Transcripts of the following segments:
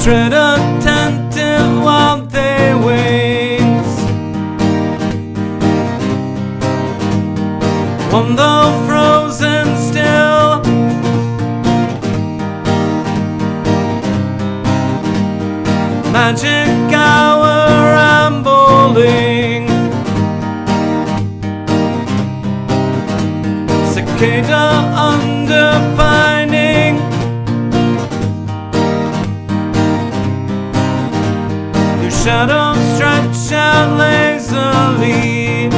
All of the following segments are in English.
tread attentive while they wait on the frozen still. Magic hour ambling, cicada underpining, your shadows stretch out lazily.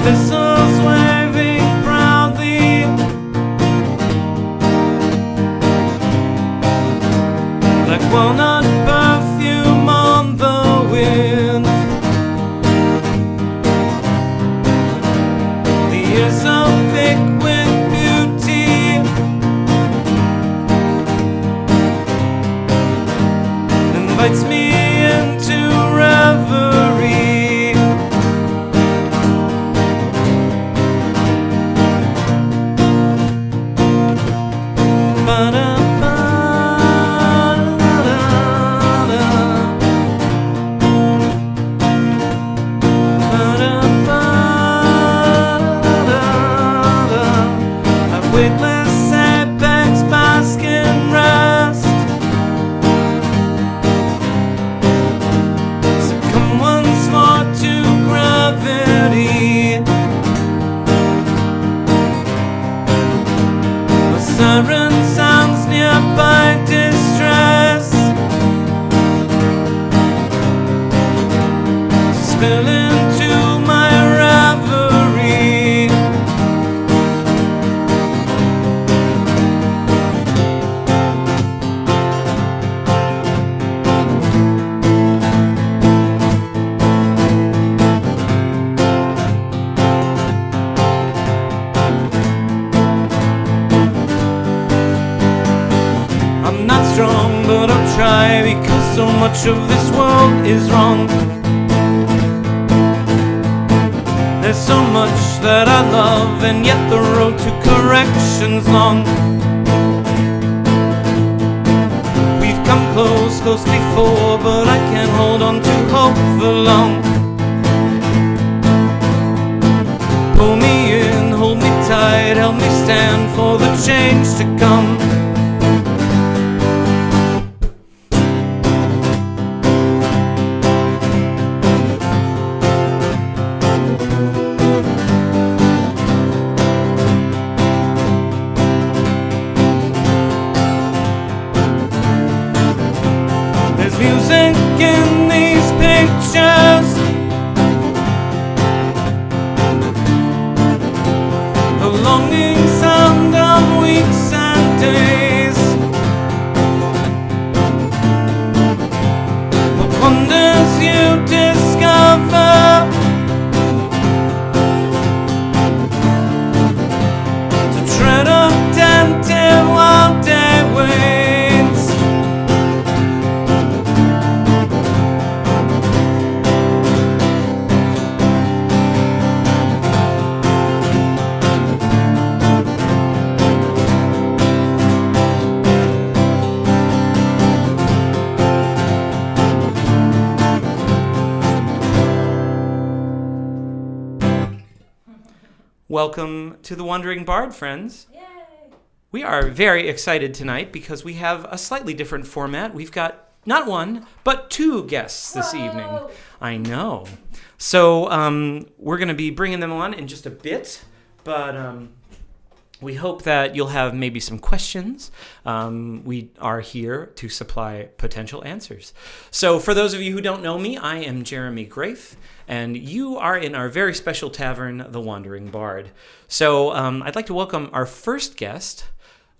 Thistles waving proudly, like walnut perfume on the wind. The air so thick with beauty, invites me into reverie. Weightless apex bask in rest, succumb once more to gravity. A siren sounds nearby distress, to spill into my reverie. I'm not strong, but I'll try, because so much of this world is wrong. There's so much that I love, and yet the road to correction's long. We've come close before, but I can't hold on to hope for long. Pull me in, hold me tight, help me stand for the change to come. There's music in these pictures, the longing sound of weeks and days. What wonders you discover, to tread attentive while day waits. Welcome to the Wandering Bard, friends. Yay! We are very excited tonight because we have a slightly different format. We've got not one, but two guests this evening. I know. So we're going to be bringing them on in just a bit, but we hope that you'll have maybe some questions. We are here to supply potential answers. So for those of you who don't know me, I am Jeremy Grafe, and you are in our very special tavern, The Wandering Bard. So I'd like to welcome our first guest,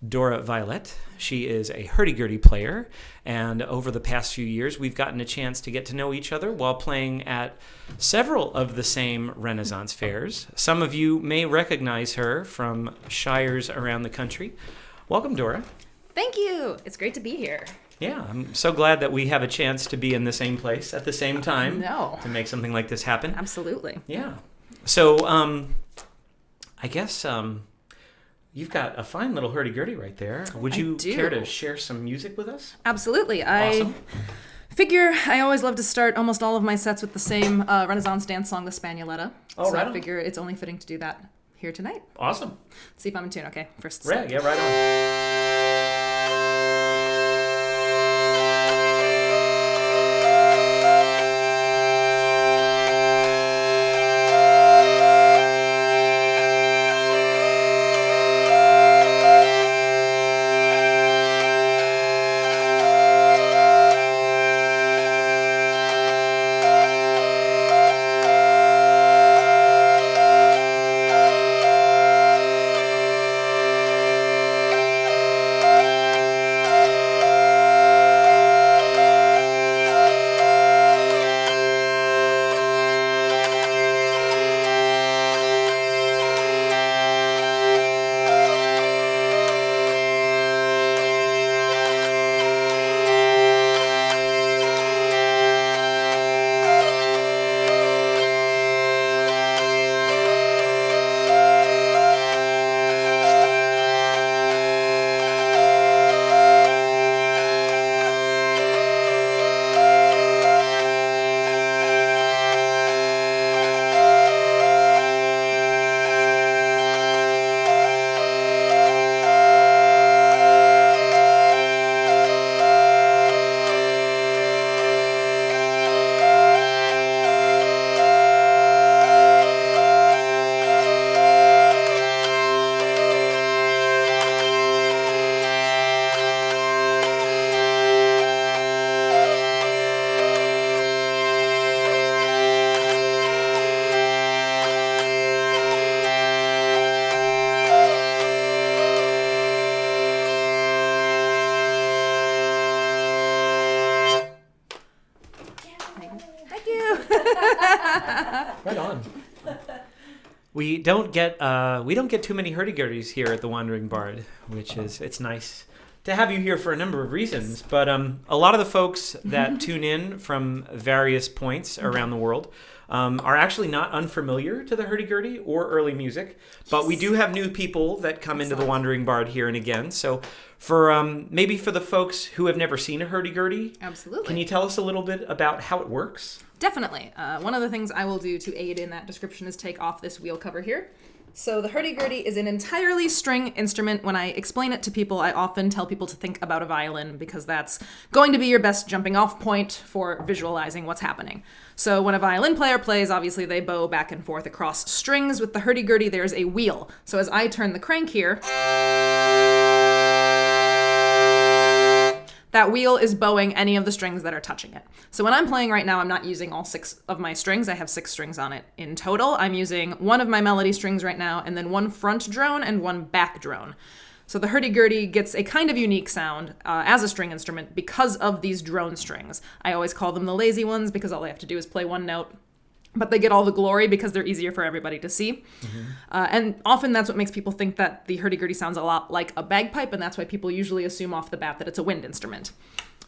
Dora Violet. She is a hurdy-gurdy player, and over the past few years, we've gotten a chance to get to know each other while playing at several of the same Renaissance fairs. Some of you may recognize her from shires around the country. Welcome, Dora. Thank you. It's great to be here. Yeah, I'm so glad that we have a chance to be in the same place at the same time to make something like this happen. Absolutely. Yeah. So, I guess you've got a fine little hurdy-gurdy right there. Would you care to share some music with us? Absolutely. Awesome. Figure I always love to start almost all of my sets with the same Renaissance dance song, the Spagnoletta. Oh, right on. I figure it's only fitting to do that here tonight. Awesome. Let's see if I'm in tune. Okay, first step. Yeah, right on. Right on. We don't get too many hurdy-gurdies here at the Wandering Bard, which is it's nice to have you here for a number of reasons. But a lot of the folks that tune in from various points around the world are actually not unfamiliar to the hurdy-gurdy or early music. But we do have new people that come into the Wandering Bard here and again. So for maybe for the folks who have never seen a hurdy-gurdy, absolutely, can you tell us a little bit about how it works? Definitely. One of the things I will do to aid in that description is take off this wheel cover here. So the hurdy-gurdy is an entirely string instrument. When I explain it to people, I often tell people to think about a violin because that's going to be your best jumping off point for visualizing what's happening. So when a violin player plays, obviously they bow back and forth across strings. With the hurdy-gurdy, there's a wheel. So as I turn the crank here, that wheel is bowing any of the strings that are touching it. So when I'm playing right now, I'm not using all 6 of my strings. I have 6 strings on it in total. I'm using 1 of my melody strings right now, and then 1 front drone and 1 back drone. So the hurdy-gurdy gets a kind of unique sound as a string instrument because of these drone strings. I always call them the lazy ones because all they have to do is play 1 note. But they get all the glory because they're easier for everybody to see. Mm-hmm. And often that's what makes people think that the hurdy-gurdy sounds a lot like a bagpipe, and that's why people usually assume off the bat that it's a wind instrument.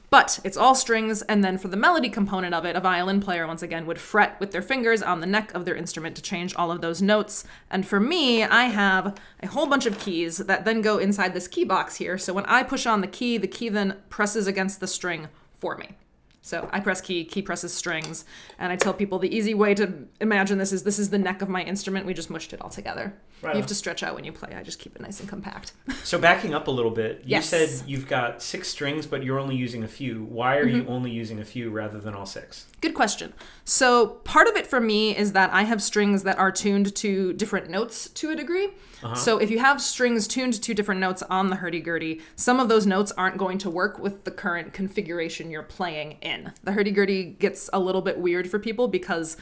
But it's all strings, and then for the melody component of it, a violin player, once again, would fret with their fingers on the neck of their instrument to change all of those notes. And for me, I have a whole bunch of keys that then go inside this key box here. So when I push on the key then presses against the string for me. So I press key presses strings, and I tell people the easy way to imagine this is the neck of my instrument. We just mushed it all together. Right. You have to stretch out when you play. I just keep it nice and compact. So backing up a little bit, you said you've got 6 strings, but you're only using a few. Why are you only using a few rather than all 6? Good question. So part of it for me is that I have strings that are tuned to different notes to a degree. Uh-huh. So if you have strings tuned to different notes on the hurdy-gurdy, some of those notes aren't going to work with the current configuration you're playing in. The hurdy-gurdy gets a little bit weird for people because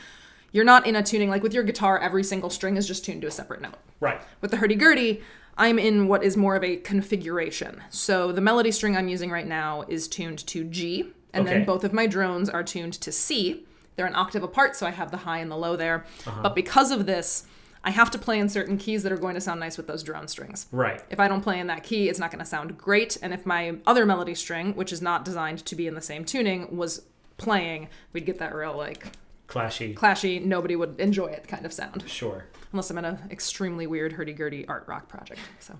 you're not in a tuning, like with your guitar, every single string is just tuned to a separate note. Right. With the hurdy-gurdy, I'm in what is more of a configuration. So the melody string I'm using right now is tuned to G, and then both of my drones are tuned to C. They're an octave apart, so I have the high and the low there. But because of this, I have to play in certain keys that are going to sound nice with those drone strings. Right. If I don't play in that key, it's not going to sound great. And if my other melody string, which is not designed to be in the same tuning, was playing, we'd get that real, like... Clashy, nobody would enjoy it kind of sound. Sure. Unless I'm in an extremely weird hurdy-gurdy art rock project, so...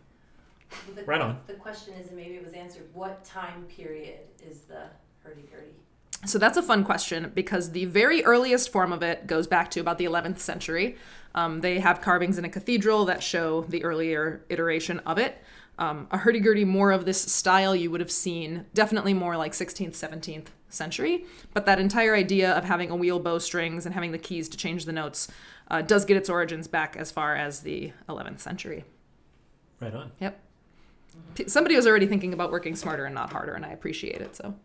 Right on. The question is, and maybe it was answered, what time period is the hurdy-gurdy? So that's a fun question because the very earliest form of it goes back to about the 11th century. They have carvings in a cathedral that show the earlier iteration of it. A hurdy-gurdy more of this style you would have seen definitely more like 16th, 17th century. But that entire idea of having a wheel bow strings and having the keys to change the notes does get its origins back as far as the 11th century. Right on. Yep. Somebody was already thinking about working smarter and not harder, and I appreciate it, so...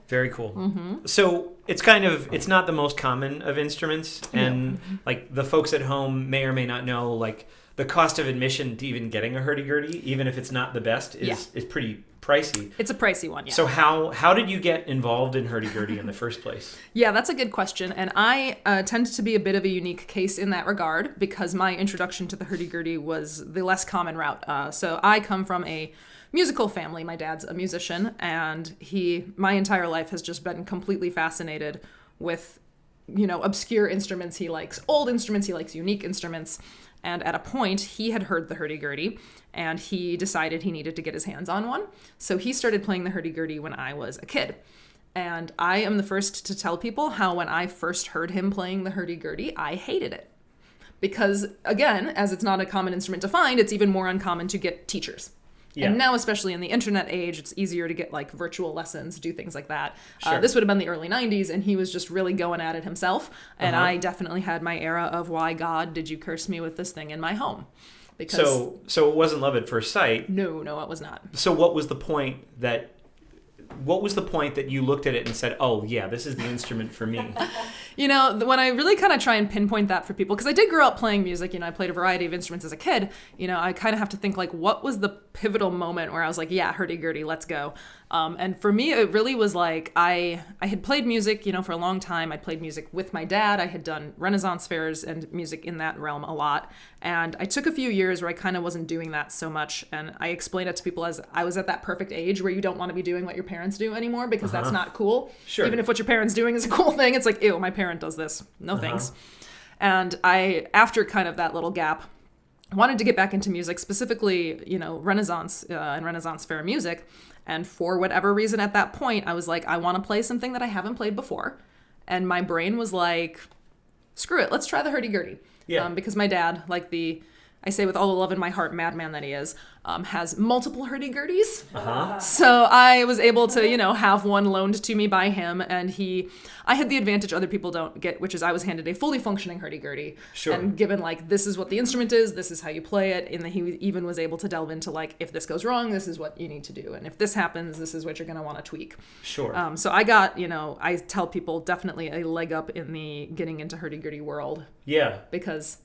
Very cool. So it's not the most common of instruments, and like the folks at home may or may not know, like the cost of admission to even getting a hurdy-gurdy, even if it's not the best, is pretty pricey. It's a pricey one, yeah. So how did you get involved in hurdy-gurdy in the first place? Yeah, that's a good question, and I tend to be a bit of a unique case in that regard because my introduction to the hurdy-gurdy was the less common route. So I come from a musical family. My dad's a musician, and my entire life has just been completely fascinated with, obscure instruments he likes, old instruments, he likes unique instruments. And at a point, he had heard the hurdy-gurdy, and he decided he needed to get his hands on one. So he started playing the hurdy-gurdy when I was a kid. And I am the first to tell people how when I first heard him playing the hurdy-gurdy, I hated it. Because, again, as it's not a common instrument to find, it's even more uncommon to get teachers. Yeah. And now, especially in the internet age, it's easier to get like virtual lessons, do things like that. Sure. This would have been the early 90s, and he was just really going at it himself. And I definitely had my era of, why God did you curse me with this thing in my home? Because So it wasn't love at first sight. No, it was not. So what was the point that you looked at it and said, oh yeah, this is the instrument for me? When I really kind of try and pinpoint that for people, because I did grow up playing music, I played a variety of instruments as a kid, I kind of have to think like, what was the pivotal moment where I was like, yeah, hurdy-gurdy, let's go. And for me, it really was like, I had played music, for a long time. I'd played music with my dad. I had done Renaissance fairs and music in that realm a lot. And I took a few years where I kind of wasn't doing that so much. And I explained it to people as I was at that perfect age where you don't want to be doing what your parents do anymore because that's not cool. Sure. Even if what your parents doing is a cool thing, it's like, ew, my parent does this. No thanks. And I, after kind of that little gap, wanted to get back into music, specifically, Renaissance and Renaissance fair music. And for whatever reason at that point, I was like, I want to play something that I haven't played before. And my brain was like, screw it, let's try the hurdy-gurdy. Yeah. Because my dad, I say with all the love in my heart, madman that he is, has multiple hurdy-gurdies. So I was able to, have one loaned to me by him, and I had the advantage other people don't get, which is I was handed a fully functioning hurdy-gurdy. Sure. And given, this is what the instrument is, this is how you play it, and he even was able to delve into, if this goes wrong, this is what you need to do, and if this happens, this is what you're going to want to tweak. Sure. So I got, I tell people definitely a leg up in the getting into hurdy-gurdy world. Yeah. Because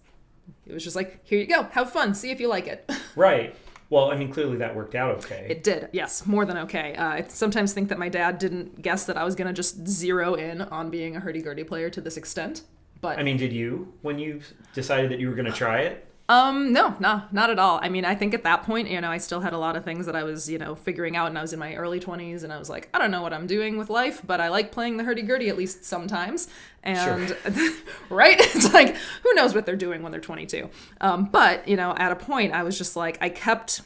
it was just like, here you go, have fun, see if you like it. Right. Well, clearly that worked out okay. It did, yes, more than okay. I sometimes think that my dad didn't guess that I was going to just zero in on being a hurdy-gurdy player to this extent. But did you, when you decided that you were going to try it? No, not at all. I think at that point, I still had a lot of things that I was, figuring out, and I was in my early 20s, and I was like, I don't know what I'm doing with life, but I like playing the hurdy-gurdy at least sometimes. And, sure. Right? It's like, who knows what they're doing when they're 22. But, at a point, I was just like, I kept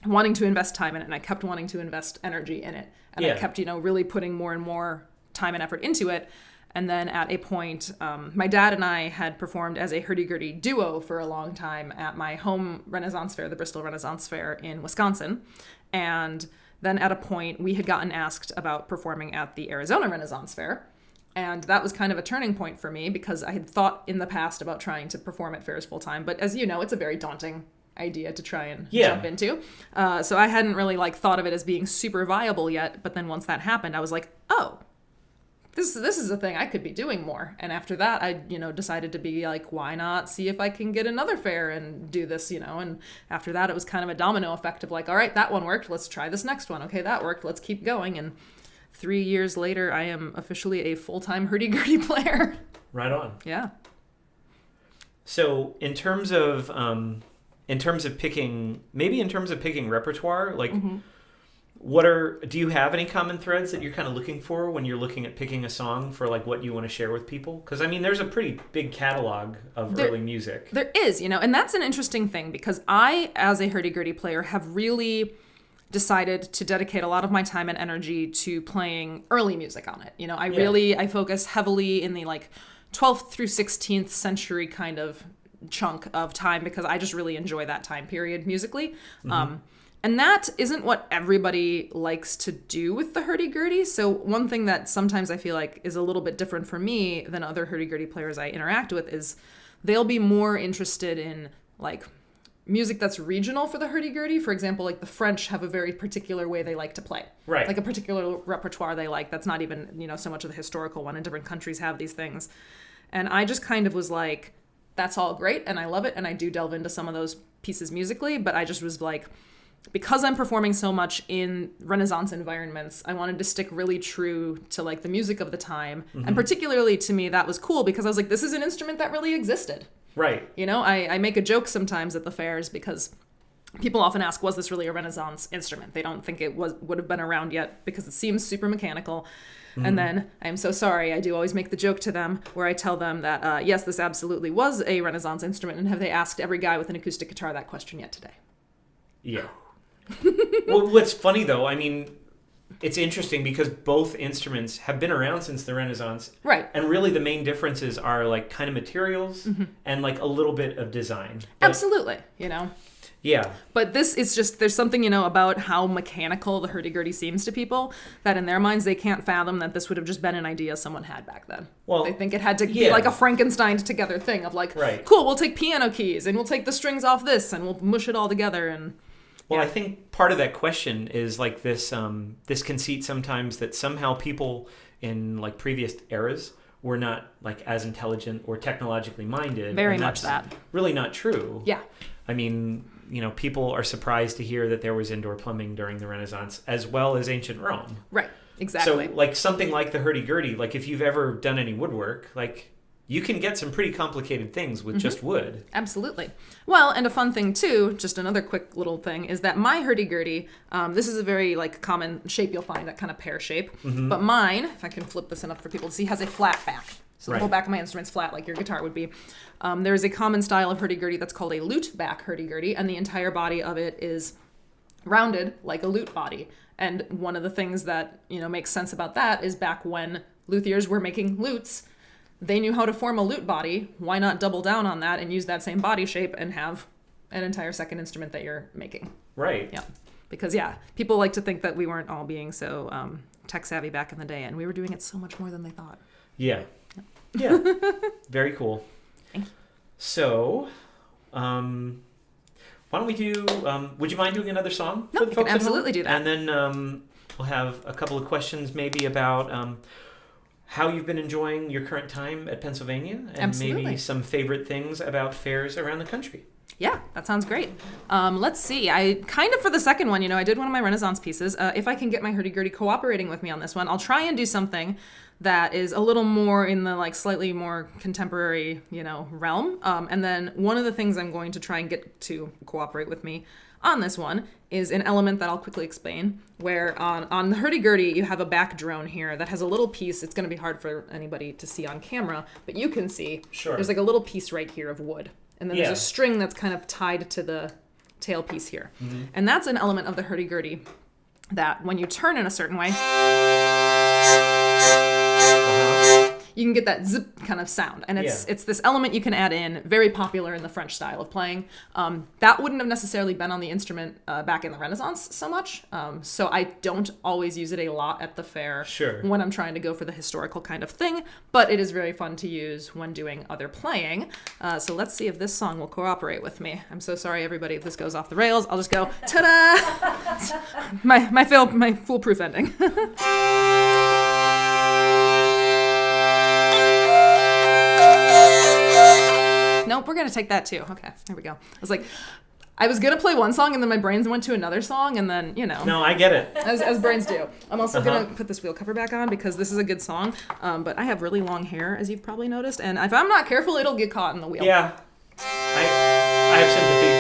wanting to invest time in it, and I kept wanting to invest energy in it. And I kept, really putting more and more time and effort into it. And then at a point, my dad and I had performed as a hurdy-gurdy duo for a long time at my home Renaissance fair, the Bristol Renaissance Fair in Wisconsin. And then at a point, we had gotten asked about performing at the Arizona Renaissance Fair. And that was kind of a turning point for me because I had thought in the past about trying to perform at fairs full-time. But as you know, it's a very daunting idea to try and jump into. So I hadn't really thought of it as being super viable yet. But then once that happened, I was like, oh, this is a thing I could be doing more. And after that, I, decided to be like, why not see if I can get another fair and do this, And after that, it was kind of a domino effect of like, all right, that one worked. Let's try this next one. Okay, that worked. Let's keep going. And 3 years later, I am officially a full-time hurdy-gurdy player. Right on. Yeah. So in terms of picking repertoire, like do you have any common threads that you're kind of looking for when you're looking at picking a song for like what you want to share with people? Because I mean, there's a pretty big catalog of early music. There is, and that's an interesting thing because I, as a hurdy-gurdy player, have really decided to dedicate a lot of my time and energy to playing early music on it. I focus heavily in the like 12th through 16th century kind of chunk of time because I just really enjoy that time period musically. And that isn't what everybody likes to do with the hurdy-gurdy. So one thing that sometimes I feel like is a little bit different for me than other hurdy-gurdy players I interact with is they'll be more interested in like music that's regional for the hurdy-gurdy. For example, like the French have a very particular way they like to play. Right. Like a particular repertoire they like. That's not even, so much of the historical one, and different countries have these things. And I just kind of was like, that's all great, and I love it, and I do delve into some of those pieces musically, but I just was like, because I'm performing so much in Renaissance environments, I wanted to stick really true to like the music of the time. And particularly to me, that was cool because I was like, this is an instrument that really existed. Right. I make a joke sometimes at the fairs because people often ask, was this really a Renaissance instrument? They don't think it would have been around yet because it seems super mechanical. And then I'm so sorry, I do always make the joke to them where I tell them that, yes, this absolutely was a Renaissance instrument. And have they asked every guy with an acoustic guitar that question yet today? Yeah. Well, what's funny though, I mean, it's interesting because both instruments have been around since the Renaissance. Right. And really the main differences are like kind of materials and like a little bit of design. But, Absolutely, Yeah. But this is just, there's something, about how mechanical the hurdy-gurdy seems to people that in their minds they can't fathom that this would have just been an idea someone had back then. Well, they think it had to be like a Frankenstein together thing of like, cool, we'll take piano keys and we'll take the strings off this and we'll mush it all together and... Well, I think part of that question is like this this conceit sometimes that somehow people in like previous eras were not like as intelligent or technologically minded. Very much that. Really not true. Yeah. I mean, people are surprised to hear that there was indoor plumbing during the Renaissance as well as ancient Rome. Right. Exactly. So like something like the hurdy-gurdy, like if you've ever done any woodwork, like you can get some pretty complicated things with just wood. Absolutely. Well, and a fun thing too, just another quick little thing, is that my hurdy-gurdy, this is a very like common shape you'll find, that kind of pear shape. But mine, if I can flip this enough for people to see, has a flat back. So the whole back of my instrument's flat like your guitar would be. There is a common style of hurdy-gurdy that's called a lute back hurdy-gurdy, and the entire body of it is rounded like a lute body. And one of the things that, makes sense about that is back when luthiers were making lutes, they knew how to form a lute body. Why not double down on that and use that same body shape and have an entire second instrument that you're making? Right. Yeah. Because, people like to think that we weren't all being so tech savvy back in the day, and we were doing it so much more than they thought. Yeah. Yeah. Very cool. Thank you. So, why don't we do, would you mind doing another song? No, for the we folks can at home? absolutely do that. And then we'll have a couple of questions maybe about how you've been enjoying your current time at Pennsylvania and Absolutely. maybe some favorite things about fairs around the country. Yeah, that sounds great. Let's see. I kind of, for the second one, I did one of my Renaissance pieces. If I can get my hurdy-gurdy cooperating with me on this one, I'll try and do something that is a little more in the like slightly more contemporary, realm. And then one of the things I'm going to try and get to cooperate with me on this one is an element that I'll quickly explain, where on the hurdy-gurdy, you have a back drone here that has a little piece. It's going to be hard for anybody to see on camera, but you can see there's like a little piece right here of wood. And then there's a string that's kind of tied to the tail piece here. And that's an element of the hurdy-gurdy that when you turn in a certain way, you can get that zip kind of sound. And it's this element you can add in, very popular in the French style of playing. That wouldn't have necessarily been on the instrument back in the Renaissance so much. So I don't always use it a lot at the fair when I'm trying to go for the historical kind of thing. But it is very fun to use when doing other playing. So let's see if this song will cooperate with me. I'm so sorry, everybody, if this goes off the rails. I'll just go, ta-da! my foolproof ending. nope, we're going to take that too. Okay, here we go. I was like, I was going to play one song and then my brains went to another song and then, No, I get it. as brains do. I'm also going to put this wheel cover back on because this is a good song. But I have really long hair, as you've probably noticed. And if I'm not careful, it'll get caught in the wheel. Yeah. I have sympathy.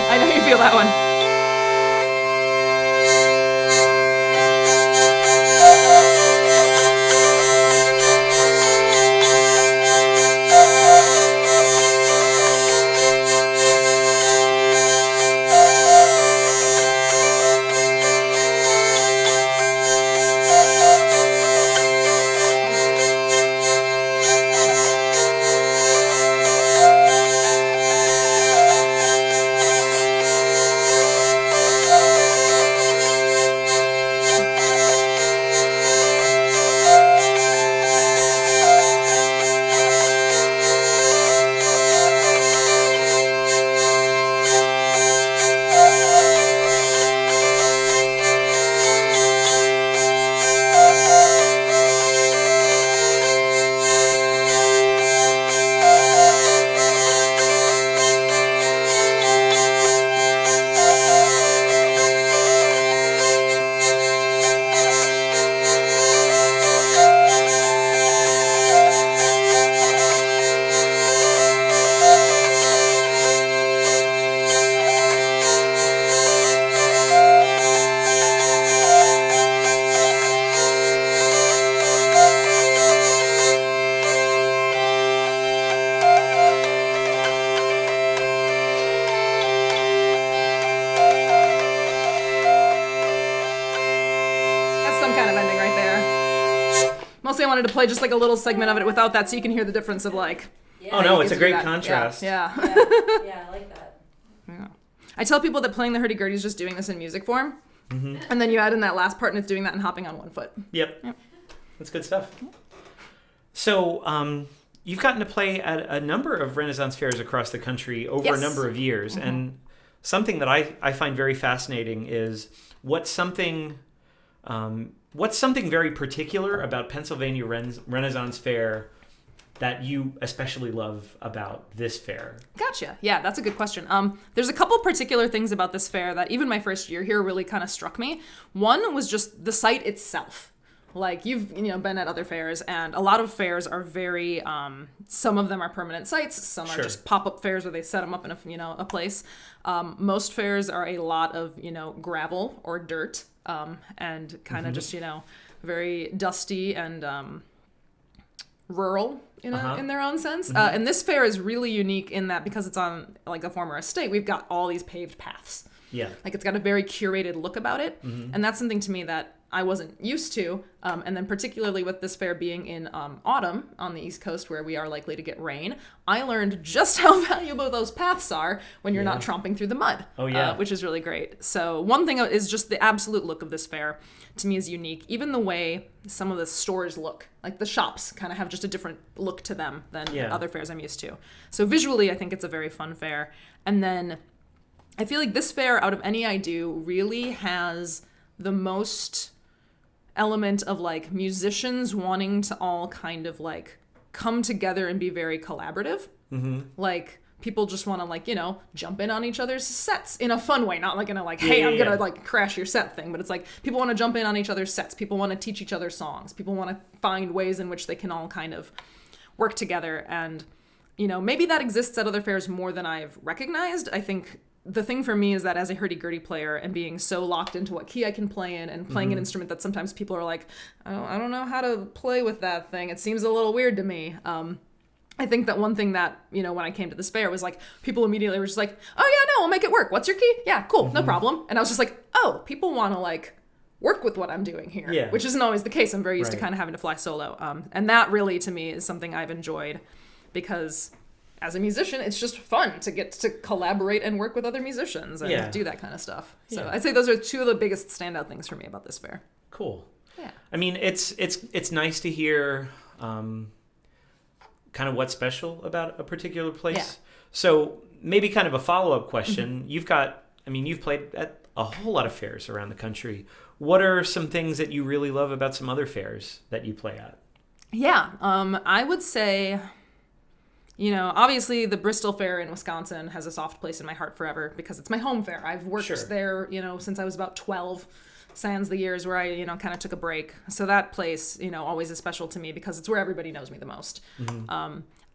I know you feel that one. Mostly I wanted to play just like a little segment of it without that so you can hear the difference of like... Yeah. Oh no, it's get a great through that. contrast. Yeah. Yeah, I like that. Yeah. I tell people that playing the hurdy-gurdy is just doing this in music form. Mm-hmm. And then you add in that last part and it's doing that and hopping on one foot. Yep. That's good stuff. So, you've gotten to play at a number of Renaissance fairs across the country over a number of years. Mm-hmm. And something that I find very fascinating is what's something very particular about Pennsylvania Renaissance Fair that you especially love about this fair? Gotcha. Yeah, that's a good question. There's a couple particular things about this fair that even my first year here really kind of struck me. One was just the site itself. Like you've been at other fairs, and a lot of fairs are very some of them are permanent sites, some are just pop-up fairs where they set them up in a place. Most fairs are a lot of gravel or dirt and kind of just very dusty and rural in their own sense. And this fair is really unique in that because it's on like a former estate, we've got all these paved paths. Yeah. Like it's got a very curated look about it. And that's something to me that I wasn't used to. And then particularly with this fair being in autumn on the East Coast where we are likely to get rain, I learned just how valuable those paths are when you're not tromping through the mud. Oh, yeah. Which is really great. So one thing is just the absolute look of this fair to me is unique. Even the way some of the stores look, like the shops kind of have just a different look to them than other fairs I'm used to. So visually, I think it's a very fun fair. And then I feel like this fair, out of any I do, really has the most element of like musicians wanting to all kind of like come together and be very collaborative. Like people just want to like jump in on each other's sets in a fun way, not like in a like hey I'm gonna like crash your set thing, but it's like people want to jump in on each other's sets, people want to teach each other songs, people want to find ways in which they can all kind of work together. And maybe that exists at other fairs more than I've recognized. I think the thing for me is that as a hurdy-gurdy player and being so locked into what key I can play in and playing an instrument that sometimes people are like, I don't know how to play with that thing. It seems a little weird to me. I think that one thing that, when I came to this fair was like, people immediately were just like, oh yeah, no, we'll make it work. What's your key? Yeah, cool, no problem. And I was just like, oh, people want to like work with what I'm doing here, which isn't always the case. I'm very used to kind of having to fly solo. And that really, to me, is something I've enjoyed because as a musician, it's just fun to get to collaborate and work with other musicians and do that kind of stuff. So I'd say those are two of the biggest standout things for me about this fair. Cool. Yeah. I mean, it's nice to hear kind of what's special about a particular place. Yeah. So maybe kind of a follow-up question. You've played at a whole lot of fairs around the country. What are some things that you really love about some other fairs that you play at? Yeah. I would say Obviously the Bristol Fair in Wisconsin has a soft place in my heart forever because it's my home fair. I've worked Sure. there, since I was about 12, sans the years where I, kind of took a break. So that place, always is special to me because it's where everybody knows me the most.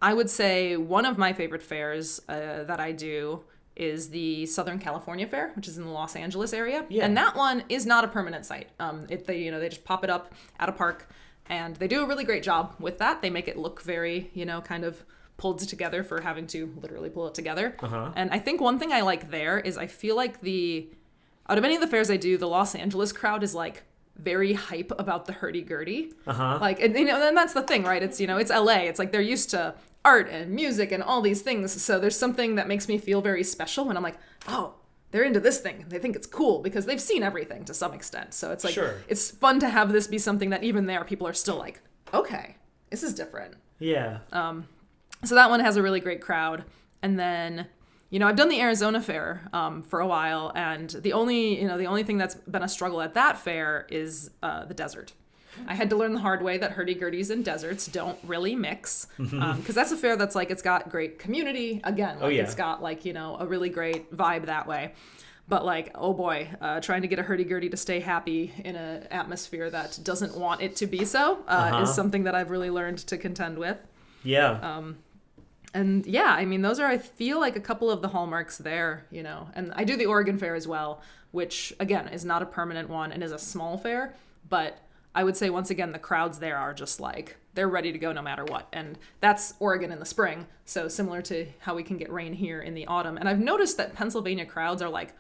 I would say one of my favorite fairs that I do is the Southern California Fair, which is in the Los Angeles area. Yeah. And that one is not a permanent site. They just pop it up at a park, and they do a really great job with that. They make it look very, kind of pulled together for having to literally pull it together. And I think one thing I like there is I feel like out of any of the fairs I do, the Los Angeles crowd is like very hype about the hurdy-gurdy. Like, and that's the thing, right? It's, it's LA. It's like they're used to art and music and all these things. So there's something that makes me feel very special when I'm like, oh, they're into this thing. They think it's cool because they've seen everything to some extent. So it's like, Sure. It's fun to have this be something that even there people are still like, okay, this is different. Yeah. So that one has a really great crowd. And then, I've done the Arizona Fair for a while, and the only thing that's been a struggle at that fair is the desert. I had to learn the hard way that hurdy-gurdies and deserts don't really mix, because that's a fair that's like, it's got great community, again, like it's got like, a really great vibe that way. But like, oh boy, trying to get a hurdy-gurdy to stay happy in an atmosphere that doesn't want it to be so is something that I've really learned to contend with. Yeah. And yeah, I mean, those are, I feel like, a couple of the hallmarks there, And I do the Oregon Fair as well, which, again, is not a permanent one and is a small fair. But I would say, once again, the crowds there are just like, they're ready to go no matter what. And that's Oregon in the spring, so similar to how we can get rain here in the autumn. And I've noticed that Pennsylvania crowds are like,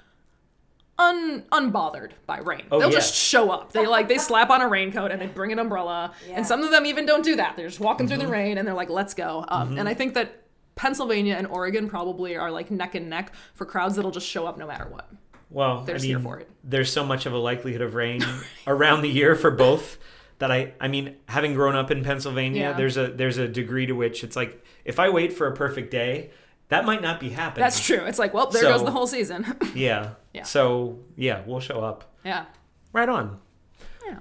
unbothered by rain. They'll just show up. They slap on a raincoat and they bring an umbrella. And some of them even don't do that. They're just walking through the rain and they're like, let's go. And I think that Pennsylvania and Oregon probably are like neck and neck for crowds that'll just show up no matter what. Well, they're here for it. There's so much of a likelihood of rain around the year for both that I mean, having grown up in Pennsylvania, there's a degree to which it's like, if I wait for a perfect day, that might not be happening. That's true. It's like, well, there goes the whole season. Yeah. So, we'll show up. Yeah. Right on. Yeah.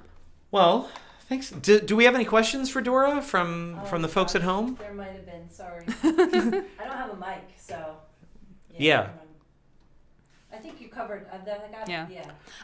Well, thanks. Do we have any questions for Dora from the folks at home? There might have been. Sorry. I don't have a mic, so. Yeah. I think you covered. Yeah.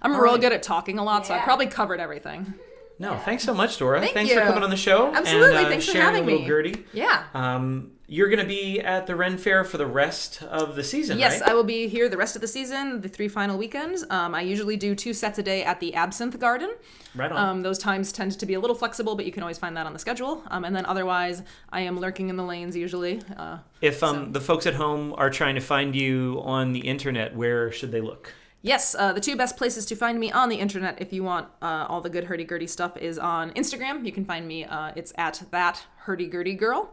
I'm real good at talking a lot, so I probably covered everything. No, thanks so much, Dora. Thanks for coming on the show. Absolutely. And, thanks for sharing having a little me. Gertie. Yeah. You're going to be at the Ren Fair for the rest of the season, Yes, right? I will be here the rest of the season, the 3 final weekends. I usually do 2 sets a day at the Absinthe Garden. Right on. Those times tend to be a little flexible, but you can always find that on the schedule. And then otherwise, I am lurking in the lanes usually. If the folks at home are trying to find you on the internet, where should they look? Yes, the 2 best places to find me on the internet if you want all the good hurdy-gurdy stuff is on Instagram. You can find me, it's at that hurdy-gurdy girl.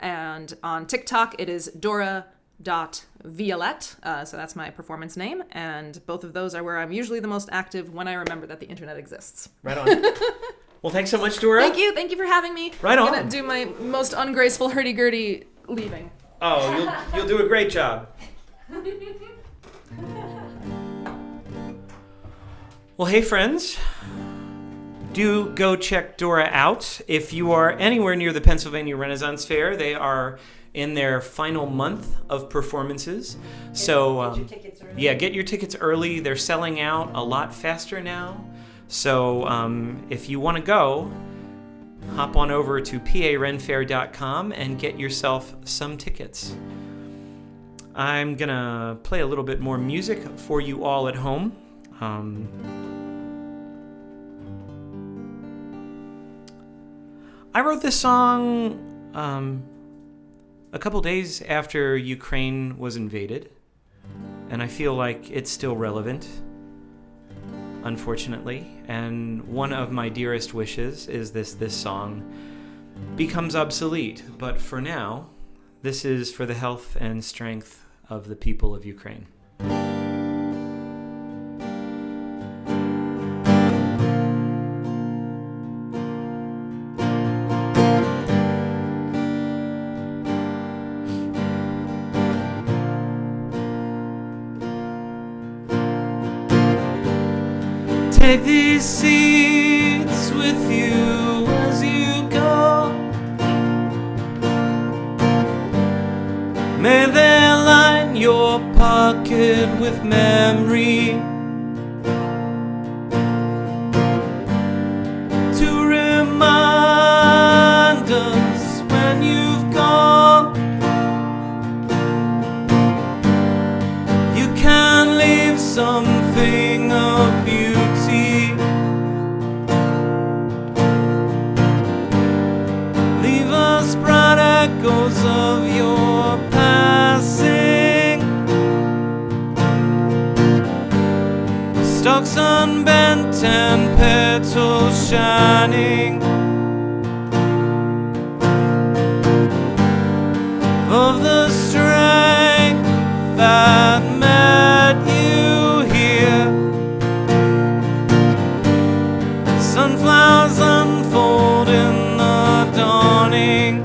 And on TikTok, it is Dora.Violette. So that's my performance name. And both of those are where I'm usually the most active when I rememble that the internet exists. Right on. Well, thanks so much, Dora. Thank you. Thank you for having me. Right on. I'm going to do my most ungraceful hurdy-gurdy leaving. Oh, you'll do a great job. Well, hey, friends. Do go check Dora out. If you are anywhere near the Pennsylvania Renaissance Fair, they are in their final month of performances. So, get your tickets early. Get your tickets early. They're selling out a lot faster now. So, if you want to go, hop on over to parenfair.com and get yourself some tickets. I'm going to play a little bit more music for you all at home. I wrote this song a couple days after Ukraine was invaded, and I feel like it's still relevant, unfortunately. And one of my dearest wishes is this song becomes obsolete, but for now, this is for the health and strength of the people of Ukraine. Take these seeds with you as you go. May they line your pocket with memory to remind us when you've gone. You can leave something of beauty, leave us bright echoes of your passing, stalks unbent and petals shining of the strength that met you here. Sunflowers unfold in the dawning.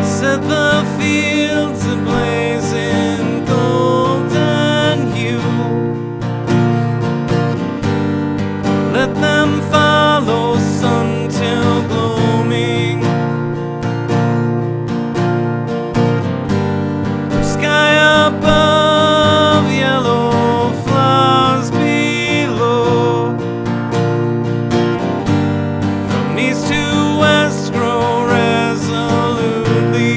Set the fields ablaze in golden hue. Let them follow sun till gloaming. Sky above, yellow flowers below. From east to west grow resolutely.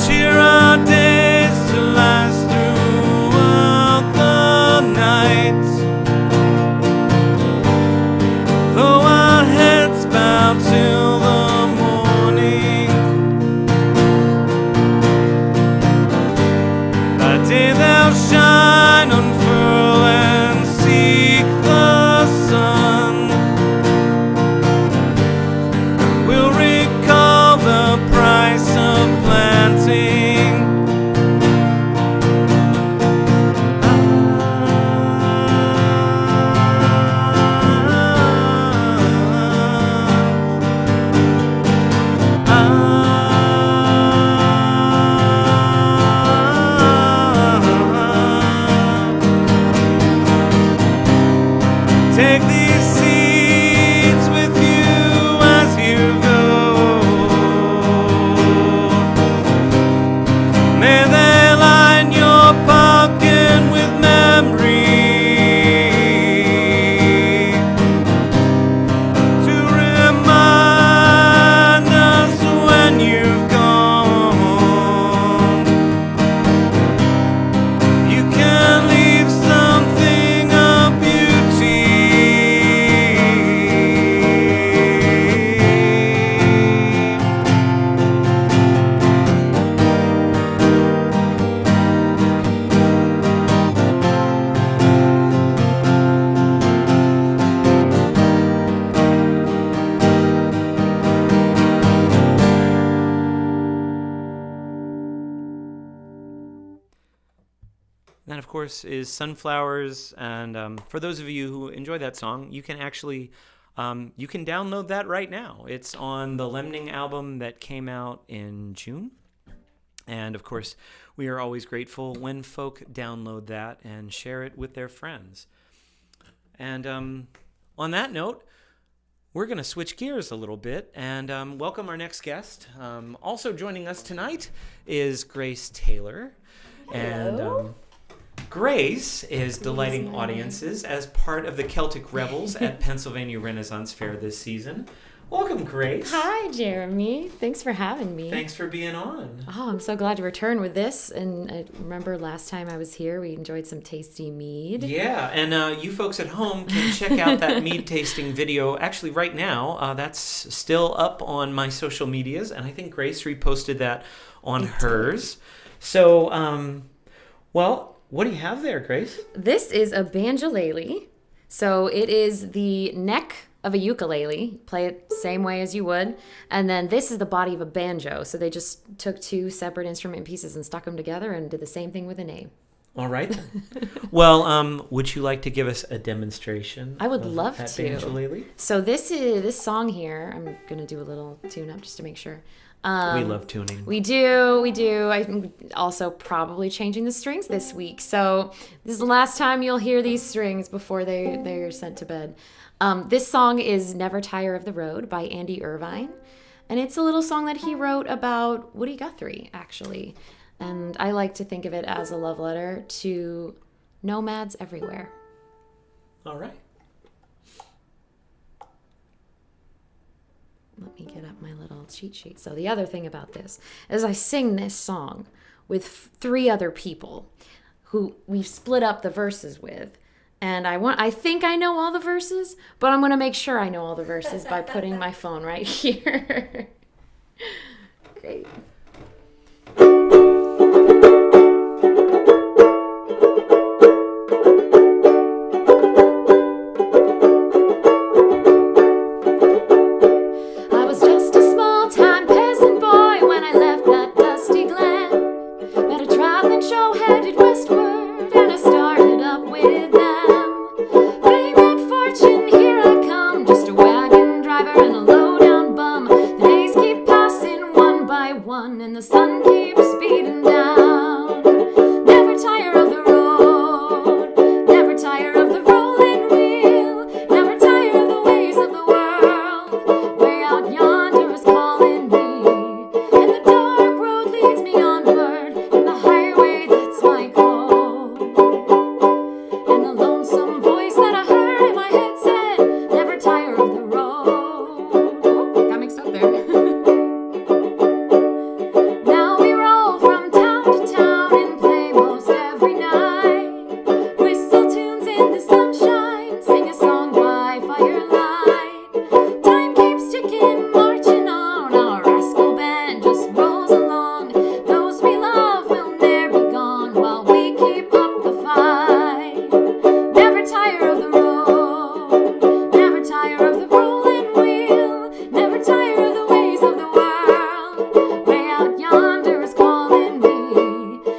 Cheer our days to last throughout the night. Though our heads bow till the morning, by day they'll shine, unfurl and seek the sun. We'll recall the price of planting. Take these seeds with you as you go. May they line your pocket with memory to remind us when you've gone. You can leave something of beauty. That, of course, is Sunflowers, and for those of you who enjoy that song, you can actually you can download that right now. It's on the Lemning album that came out in June, and of course, we are always grateful when folk download that and share it with their friends. And on that note, we're going to switch gears a little bit and welcome our next guest. Also joining us tonight is Grace Taylor. Hello. And Grace is delighting audiences as part of the Celtic Revels at Pennsylvania Renaissance Fair this season. Welcome, Grace. Hi, Jeremy. Thanks for having me. Thanks for being on. Oh, I'm so glad to return with this. And I remember last time I was here, we enjoyed some tasty mead. Yeah, and you folks at home can check out that mead tasting video actually right now. That's still up on my social medias, and I think Grace reposted that on hers. So, well, What do you have there, Grace? This is a banjolele. So it is the neck of a ukulele. Play it same way as you would. And then this is the body of a banjo. So they just took two separate instrument pieces and stuck them together and did the same thing with a name. All right then. Well, would you like to give us a demonstration? I would of love that to. banjolele? So this song here, I'm gonna do a little tune up just to make sure. We love tuning. We do. I'm also probably changing the strings this week. So this is the last time you'll hear these strings before they're sent to bed. This song is Never Tire of the Road by Andy Irvine. And it's a little song that he wrote about Woody Guthrie, actually. And I like to think of it as a love letter to nomads everywhere. All right. Let me get up my little cheat sheet. So the other thing about this is I sing this song with three other people who we've split up the verses with. And I think I know all the verses, but I'm going to make sure I know all the verses by putting my phone right here. Great. I was just a small-time peasant boy when I left that dusty glen. Met a traveling show headed westward, and I started up with them. Fame and fortune, here I come, just a wagon driver and a low-down bum. The days keep passing one by one, and the sun keeps speeding down. Never tire of the road, never tire of the rolling wheel, never tire of the ways of the world. Way out yonder is calling me, and the dark road leads me onward, and the highway that's my code. And the lonesome voice that I heard in my head said, never tire of the road. Oh, got mixed up there. Now we roll from town to town and play most every night. Whistle tunes in the sunshine, sing a song by firelight. Time keeps ticking, marching on, our rascal band just rolls along. Those we love will ne'er be gone while we keep up the fight. Never tire of the road, never tire of the rolling wheel, never tire of the ways of the world. Way out yonder is calling me,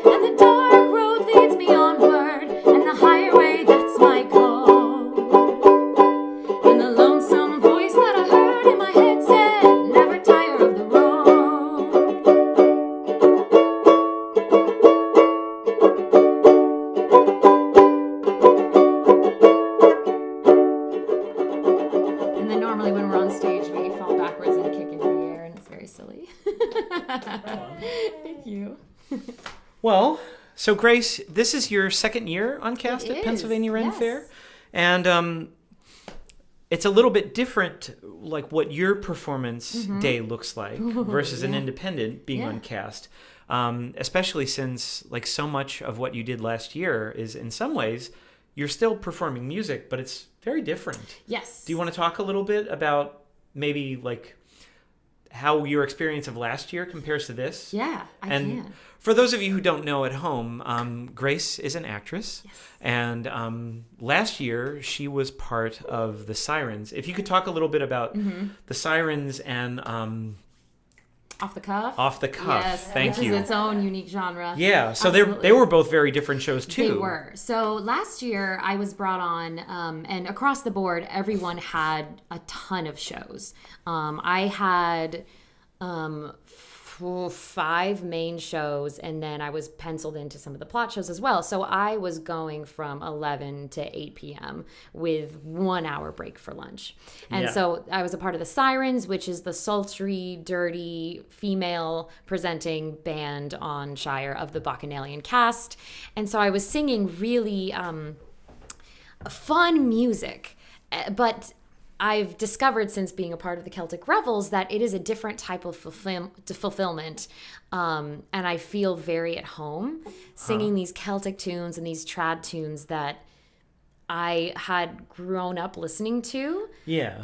and the dark road leads me onward, and the highway that's my code. And the lonesome voice that I heard in my head said, never tire of the road. And then normally when we're on stage, we fall backwards and kick into the air, and it's very silly. Thank you. Well, so Grace, this is your second year on cast It at is, Pennsylvania Ren yes. Fair. And it's a little bit different, like what your performance day looks like versus an independent being Yeah. on cast. Especially since like so much of what you did last year is in some ways you're still performing music, but it's very different. Yes. Do you want to talk a little bit about maybe like how your experience of last year compares to this? Yeah, I And can. for those of you who don't know at home, Grace is an actress. Yes. And last year, she was part of the Sirens. If you could talk a little bit about the Sirens and Off the cuff? Off the Cuff. Yes, Thank which you. is its own unique genre. Yeah, so Absolutely. they were both very different shows too. They were. So last year I was brought on, and across the board, everyone had a ton of shows. I had 5 main shows, and then I was penciled into some of the plot shows as well. So I was going from 11 to 8 p.m. with 1 hour break for lunch. And Yeah. so I was a part of the Sirens, which is the sultry, dirty, female presenting band on Shire of the Bacchanalian cast. And so I was singing really fun music, but I've discovered since being a part of the Celtic Revels that it is a different type of fulfillment, and I feel very at home singing these Celtic tunes and these trad tunes that I had grown up listening to. Yeah.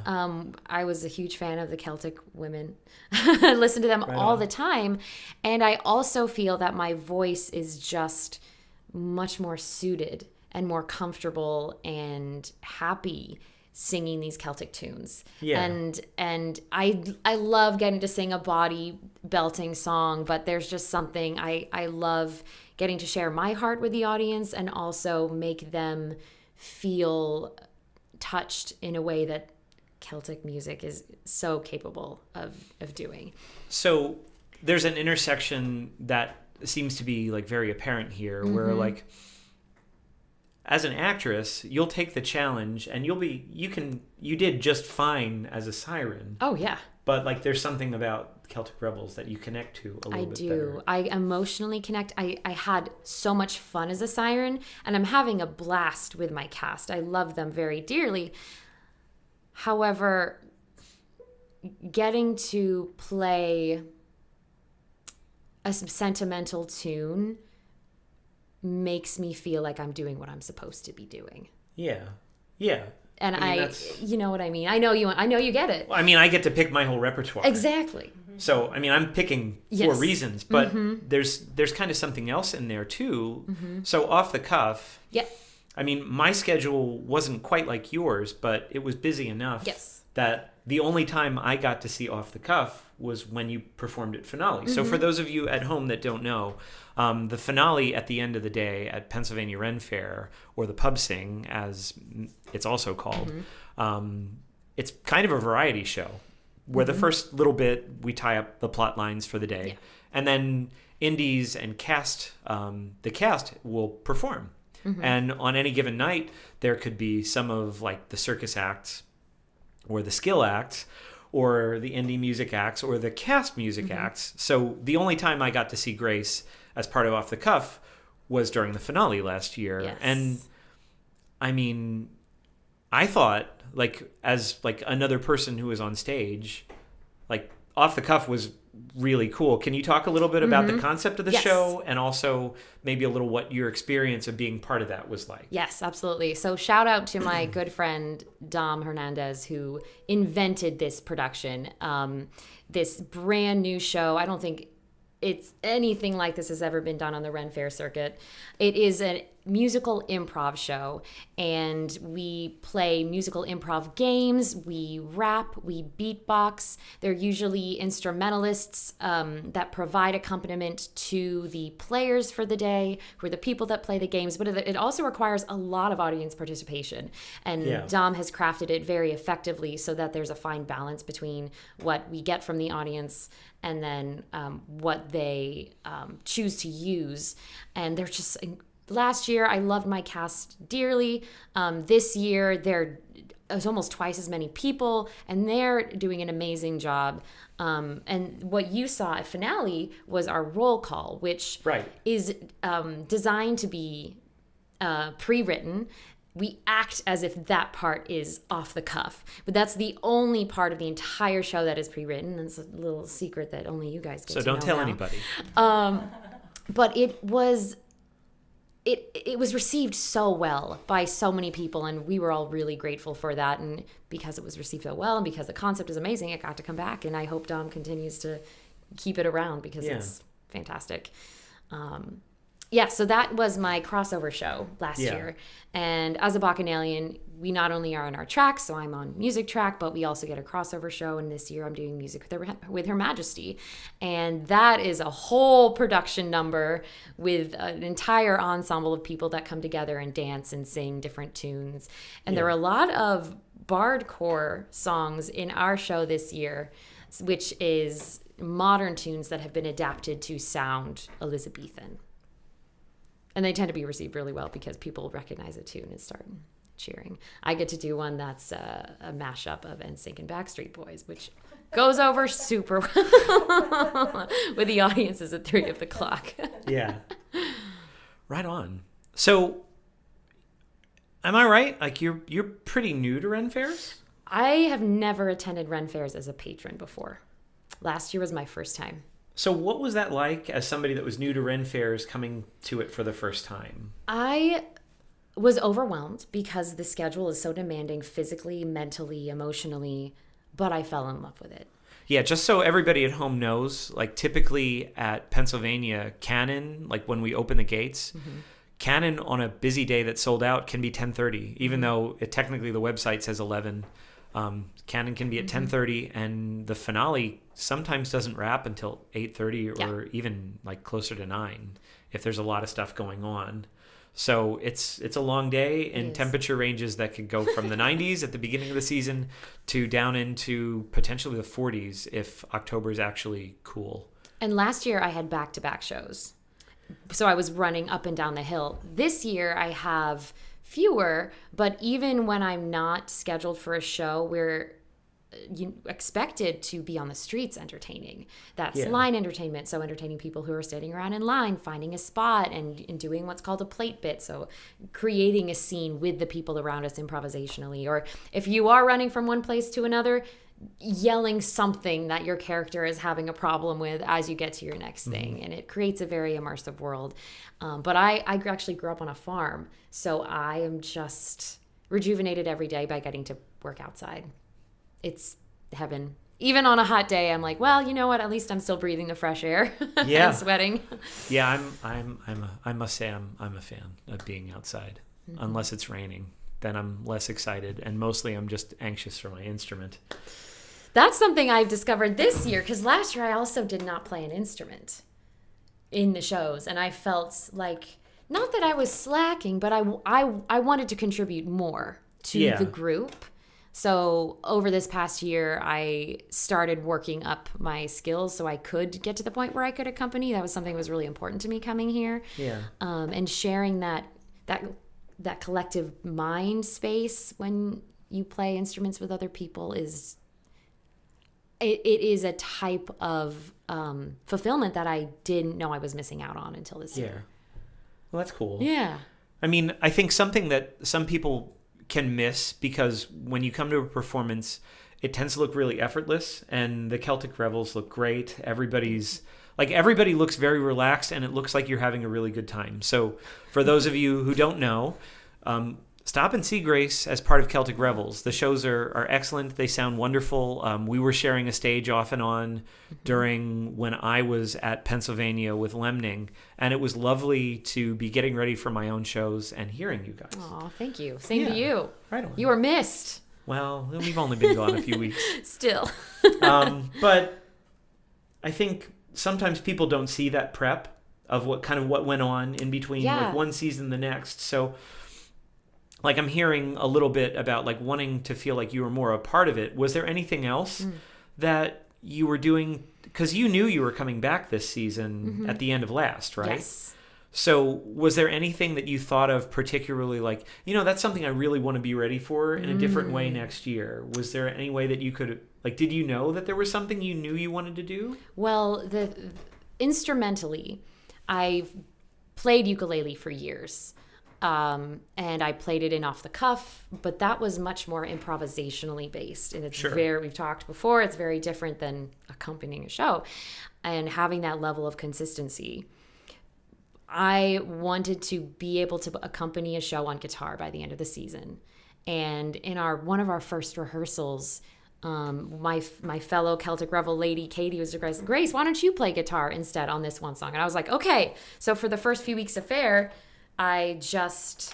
I was a huge fan of the Celtic women. I listened to them all the time, and I also feel that my voice is just much more suited and more comfortable and happy singing these Celtic tunes. Yeah. And I love getting to sing a body belting song, but there's just something I love getting to share my heart with the audience and also make them feel touched in a way that Celtic music is so capable of doing. So there's an intersection that seems to be like very apparent here, where like as an actress, you'll take the challenge and you did just fine as a siren. Oh yeah. But like there's something about Celtic Rebels that you connect to a little bit better. I emotionally connect. I had so much fun as a siren, and I'm having a blast with my cast. I love them very dearly. However, getting to play a sentimental tune makes me feel like I'm doing what I'm supposed to be doing. Yeah. Yeah. And I mean, you know what I mean. I know you get it. I mean, I get to pick my whole repertoire. Exactly. So, I mean, I'm picking for Yes. reasons, but there's kind of something else in there too. So off the cuff. Yeah. I mean, my schedule wasn't quite like yours, but it was busy enough Yes. that the only time I got to see Off the Cuff was when you performed at Finale. So for those of you at home that don't know, the finale at the end of the day at Pennsylvania Ren Fair, or the Pub Sing, as it's also called, it's kind of a variety show where the first little bit we tie up the plot lines for the day, Yeah. and then indies and the cast will perform. And on any given night, there could be some of like the circus acts or the skill acts or the indie music acts or the cast music acts. So the only time I got to see Grace as part of Off the Cuff was during the finale last year. Yes. And I mean, I thought like as like another person who was on stage, like Off the Cuff was really cool. Can you talk a little bit about the concept of the Yes. show and also maybe a little what your experience of being part of that was like? Yes, absolutely. So shout out to my good friend Dom Hernandez, who invented this production, this brand new show. I don't think it's anything like this has ever been done on the Ren Fair circuit. It is a musical improv show, and we play musical improv games, we rap, we beatbox. They're usually instrumentalists that provide accompaniment to the players for the day, who are the people that play the games, but it also requires a lot of audience participation. And Yeah. Dom has crafted it very effectively so that there's a fine balance between what we get from the audience and then what they choose to use. And they're just... Last year, I loved my cast dearly. This year, there's almost twice as many people, and they're doing an amazing job. And what you saw at Finale was our roll call, which is designed to be pre-written. We act as if that part is off the cuff, but that's the only part of the entire show that is pre-written. It's a little secret that only you guys get to know. So don't tell now. anybody. But it was received so well by so many people, and we were all really grateful for that. And because it was received so well and because the concept is amazing, it got to come back, and I hope Dom continues to keep it around because it's fantastic. So that was my crossover show last year. And as a Bacchanalian, we not only are on our track, so I'm on music track, but we also get a crossover show. And this year I'm doing music with Her Majesty. And that is a whole production number with an entire ensemble of people that come together and dance and sing different tunes. And there are a lot of bardcore songs in our show this year, which is modern tunes that have been adapted to sound Elizabethan. And they tend to be received really well because people recognize a tune and start cheering. I get to do one that's a mashup of NSYNC and Backstreet Boys, which goes over super well with the audiences at 3 o'clock. Yeah. Right on. So, am I right? Like you're pretty new to Ren Fairs? I have never attended Ren Fairs as a patron before. Last year was my first time. So what was that like as somebody that was new to Ren Fairs coming to it for the first time? I was overwhelmed because the schedule is so demanding physically, mentally, emotionally, but I fell in love with it. Yeah, just so everybody at home knows, like typically at Pennsylvania Canon, like when we open the gates, Canon on a busy day that sold out can be 10:30, even though technically the website says 11. Canon can be at 10:30, and the finale sometimes doesn't wrap until 8:30 or even like closer to 9 if there's a lot of stuff going on. So it's a long day in temperature ranges that could go from the 90s at the beginning of the season to down into potentially the 40s if October is actually cool. And last year I had back-to-back shows. So I was running up and down the hill. This year I have fewer, but even when I'm not scheduled for a show, we're expected to be on the streets entertaining. That's line entertainment, so entertaining people who are standing around in line, finding a spot, and doing what's called a plate bit, so creating a scene with the people around us improvisationally. Or if you are running from one place to another, yelling something that your character is having a problem with as you get to your next thing. And it creates a very immersive world. But I actually grew up on a farm, so I am just rejuvenated every day by getting to work outside. It's heaven. Even on a hot day, I'm like, well, you know what? At least I'm still breathing the fresh air and sweating. Yeah, I must say I'm a fan of being outside. Unless it's raining, then I'm less excited, and mostly I'm just anxious for my instrument. That's something I've discovered this year, because last year I also did not play an instrument in the shows, and I felt like, not that I was slacking, but I wanted to contribute more to the group. So over this past year, I started working up my skills so I could get to the point where I could accompany. That was something that was really important to me coming here. Yeah. And sharing that collective mind space when you play instruments with other people is a type of fulfillment that I didn't know I was missing out on until this year. Well, that's cool. Yeah. I mean, I think something that some people can miss, because when you come to a performance, it tends to look really effortless, and the Celtic Revels look great. Everybody looks very relaxed, and it looks like you're having a really good time. So for those of you who don't know, stop and see Grace as part of Celtic Revels. The shows are excellent. They sound wonderful. We were sharing a stage off and on during when I was at Pennsylvania with Lemning, and it was lovely to be getting ready for my own shows and hearing you guys. Oh, thank you. Same to you. Right on. You were missed. Well, we've only been gone a few weeks. Still. But I think sometimes people don't see that prep of what went on in between like one season and the next. So like I'm hearing a little bit about like wanting to feel like you were more a part of it. Was there anything else that you were doing? Because you knew you were coming back this season at the end of last, right? Yes. So was there anything that you thought of particularly like, that's something I really want to be ready for in a different way next year? Was there any way that you could, like, did you know that there was something you knew you wanted to do? Well, instrumentally, I've played ukulele for years. And I played it in off the cuff, but that was much more improvisationally based. And it's we've talked before, it's very different than accompanying a show. And having that level of consistency, I wanted to be able to accompany a show on guitar by the end of the season. And in one of our first rehearsals, my fellow Celtic Revel lady, Katie, was like, Grace, why don't you play guitar instead on this one song? And I was like, okay. So for the first few weeks of Fair, I just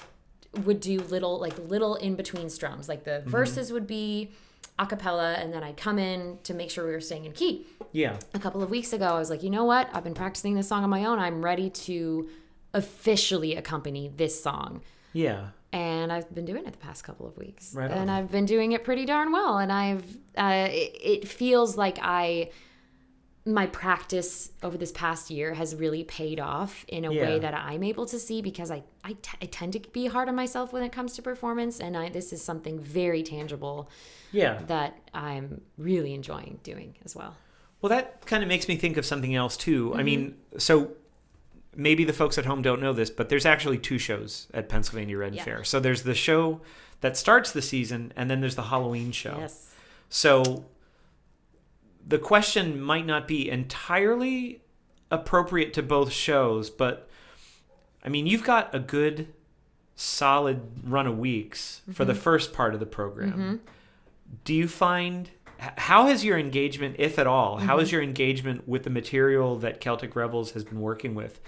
would do little in between strums. Like the verses would be a cappella, and then I'd come in to make sure we were staying in key. Yeah. A couple of weeks ago, I was like, you know what? I've been practicing this song on my own. I'm ready to officially accompany this song. Yeah. And I've been doing it the past couple of weeks. Right on. And I've been doing it pretty darn well. And it feels like my practice over this past year has really paid off in a way that I'm able to see, because I tend to be hard on myself when it comes to performance, and this is something very tangible that I'm really enjoying doing as well. Well, that kind of makes me think of something else too. I mean, so maybe the folks at home don't know this, but there's actually 2 shows at Pennsylvania Red Fair. So there's the show that starts the season, and then there's the Halloween show. Yes. So the question might not be entirely appropriate to both shows, but I mean, you've got a good, solid run of weeks for the first part of the program. Do you find How has your engagement, if at all, how has your engagement with the material that Celtic Revels has been working with